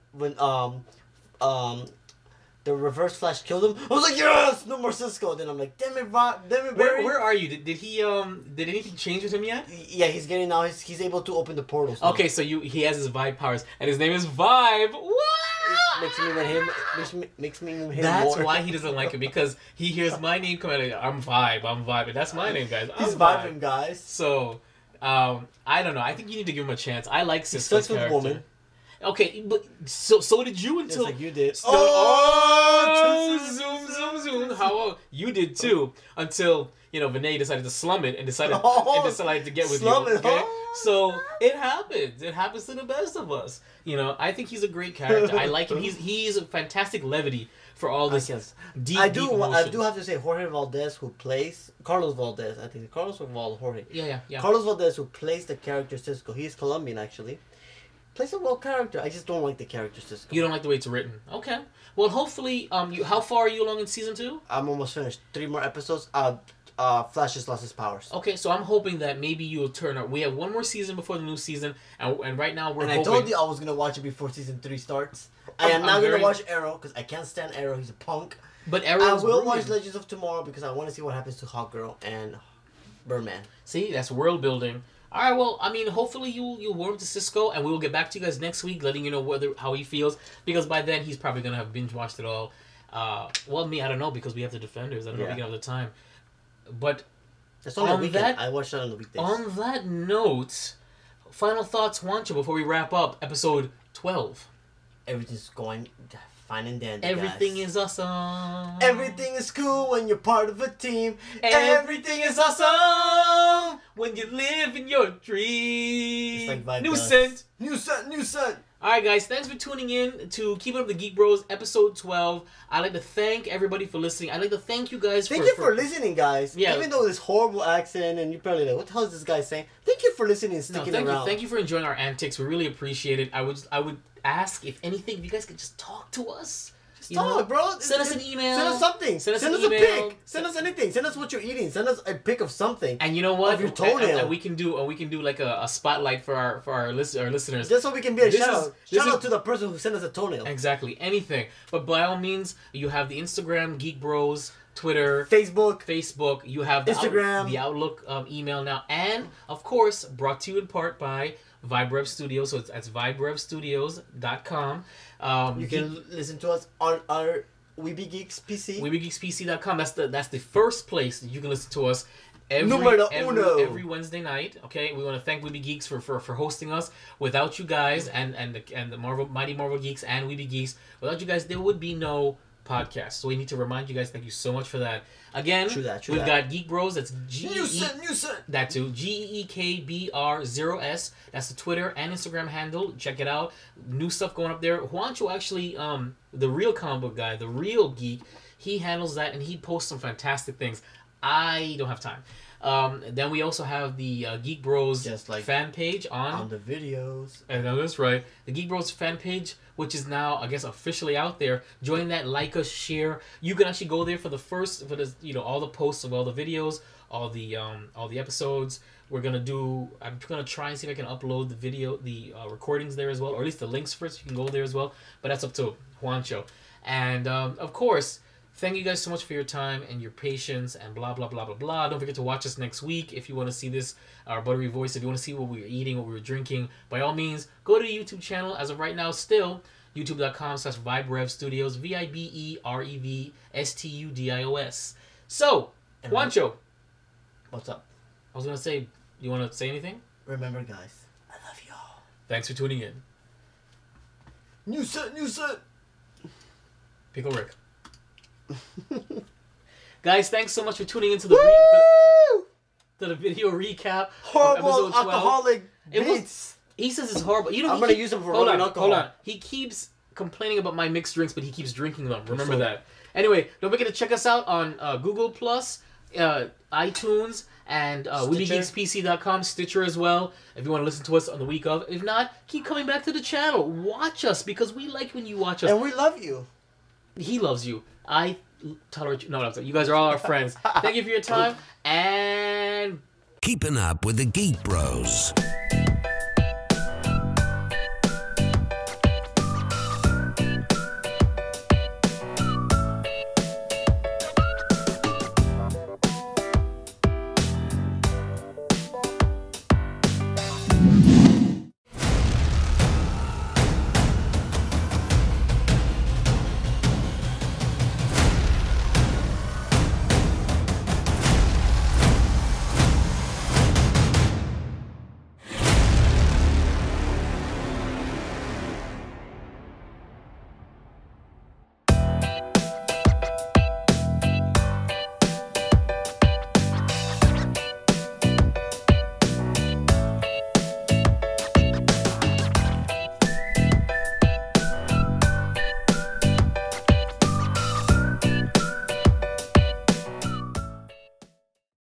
Speaker 1: the Reverse Flash killed him. I was like, yes, no more Cisco. Then I'm like, damn it, Barry.
Speaker 2: Where are you? Did he did anything change with him yet?
Speaker 1: Yeah, he's getting now. He's able to open the portals now.
Speaker 2: Okay, so he has his Vibe powers, and his name is Vibe. What?
Speaker 1: Makes me him
Speaker 2: That's
Speaker 1: more.
Speaker 2: why he doesn't like it, because he hears my name come out. I'm Vibe, and that's my name, guys.
Speaker 1: He's
Speaker 2: Vibe.
Speaker 1: vibing, guys.
Speaker 2: So, I don't know. I think you need to give him a chance. I like Cisco's character.
Speaker 1: Woman.
Speaker 2: Okay, but so did you until
Speaker 1: just like you did.
Speaker 2: Zoom. How you did too until Vinay decided to slum it and decided to get with you. Okay, so it happens. It happens to the best of us. I think he's a great character. I like him. He's a fantastic levity for all this deep. I do
Speaker 1: have to say Jorge Valdez, who plays Carlos Valdez. I think Carlos or Jorge.
Speaker 2: Yeah.
Speaker 1: Carlos Valdez, who plays the character Cisco. He's Colombian actually. Plays a well character. I just don't like the character Cisco.
Speaker 2: You don't like the way it's written. Okay. Well, hopefully, how far are you along in season 2?
Speaker 1: I'm almost finished. 3 more episodes. Flash just lost his powers.
Speaker 2: Okay, so I'm hoping that maybe you'll turn up. We have 1 more season before the new season, and right now we're hoping.
Speaker 1: I told you I was gonna watch it before season 3 starts. I am not gonna watch Arrow because I can't stand Arrow. He's a punk.
Speaker 2: But Arrow.
Speaker 1: I will watch Legends of Tomorrow because I want to see what happens to Hawkgirl and Birdman.
Speaker 2: See, that's world building. All right, well, I mean, hopefully you'll warm to Cisco, and we will get back to you guys next week, letting you know how he feels, because by then he's probably gonna have binge watched it all. Well, me, I don't know, because we have the Defenders. I don't know if we have the time. But
Speaker 1: it's on the weekend. I watched it on the weekdays.
Speaker 2: On that note, final thoughts, Juancho, before we wrap up episode 12.
Speaker 1: Everything's going fine and dandy.
Speaker 2: Everything is awesome.
Speaker 1: Everything is cool when you're part of a team.
Speaker 2: Everything is awesome when you live in your dream.
Speaker 1: It's like
Speaker 2: New scent.
Speaker 1: Alright,
Speaker 2: guys, thanks for tuning in to Keeping Up the Geek Bros, episode 12. I'd like to thank everybody for listening. I'd like to thank you guys
Speaker 1: Thank you for listening, guys.
Speaker 2: Yeah.
Speaker 1: Even though this horrible accent and you're probably like, what the hell is this guy saying? Thank you for listening and sticking around.
Speaker 2: Thank you for enjoying our antics. We really appreciate it. I would ask, if anything, if you guys could just talk to us.
Speaker 1: Talk, bro.
Speaker 2: Send us an email.
Speaker 1: Send us something. Send us a pic. Send us anything. Send us what you're eating. Send us a pic of something.
Speaker 2: And you know what?
Speaker 1: Of your toenail.
Speaker 2: And we can do like a spotlight for our listeners.
Speaker 1: Just so we can be a shout out. Shout out to the person who sent us a toenail.
Speaker 2: Exactly. Anything. But by all means, you have the Instagram Geek Bros, Twitter,
Speaker 1: Facebook.
Speaker 2: You have
Speaker 1: Instagram,
Speaker 2: the Outlook email now, and of course, brought to you in part by VibeRev Studios. So that's vibeRevstudios.com.
Speaker 1: You can listen to us on our Weeby Geeks PC.
Speaker 2: WeebyGeeksPC.com. That's the first place that you can listen to us every Wednesday night. Okay, we want to thank Weeby Geeks for hosting us. Without you guys and the Mighty Marvel Geeks and Weeby Geeks, without you guys, there would be no podcast. So we need to remind you guys, thank you so much for that. Again, we've got Geek Bros. That's that too. GEEKBR0S. That's the Twitter and Instagram handle. Check it out. New stuff going up there. Juancho actually, the real comic book guy, the real geek, he handles that and he posts some fantastic things. I don't have time. Then we also have the Geek Bros fan page on
Speaker 1: the videos.
Speaker 2: And that's right. The Geek Bros fan page, which is now, I guess, officially out there. Join that, like us, share. You can actually go there for all the posts of all the videos, all the episodes. I'm gonna try and see if I can upload the recordings there as well, or at least the links first. You can go there as well, but that's up to Juancho. And of course, thank you guys so much for your time and your patience and blah, blah, blah, blah, blah. Don't forget to watch us next week if you want to see our buttery voice, if you want to see what we were eating, what we were drinking. By all means, go to the YouTube channel. As of right now, still, youtube.com/VibeRev Studios, ViberevStudios. So, Juancho.
Speaker 1: What's up?
Speaker 2: I was going to say, you want to say anything?
Speaker 1: Remember, guys, I love y'all.
Speaker 2: Thanks for tuning in.
Speaker 1: New set.
Speaker 2: Pickle Rick. Guys, thanks so much for tuning into the video recap.
Speaker 1: Horrible alcoholic beats.
Speaker 2: He says it's horrible.
Speaker 1: I'm gonna use them for rubbing alcohol.
Speaker 2: Hold on. He keeps complaining about my mixed drinks, but he keeps drinking them. Remember that. Anyway, don't forget to check us out on Google Plus, iTunes, and WeebyGeeksPC.com, Stitcher as well. If you want to listen to us on the week of. If not, keep coming back to the channel. Watch us because we like when you watch us.
Speaker 1: And we love you.
Speaker 2: He loves you. I tolerate you. No, you guys are all our friends. Thank you for your time and
Speaker 3: Keeping up with the Geek Bros.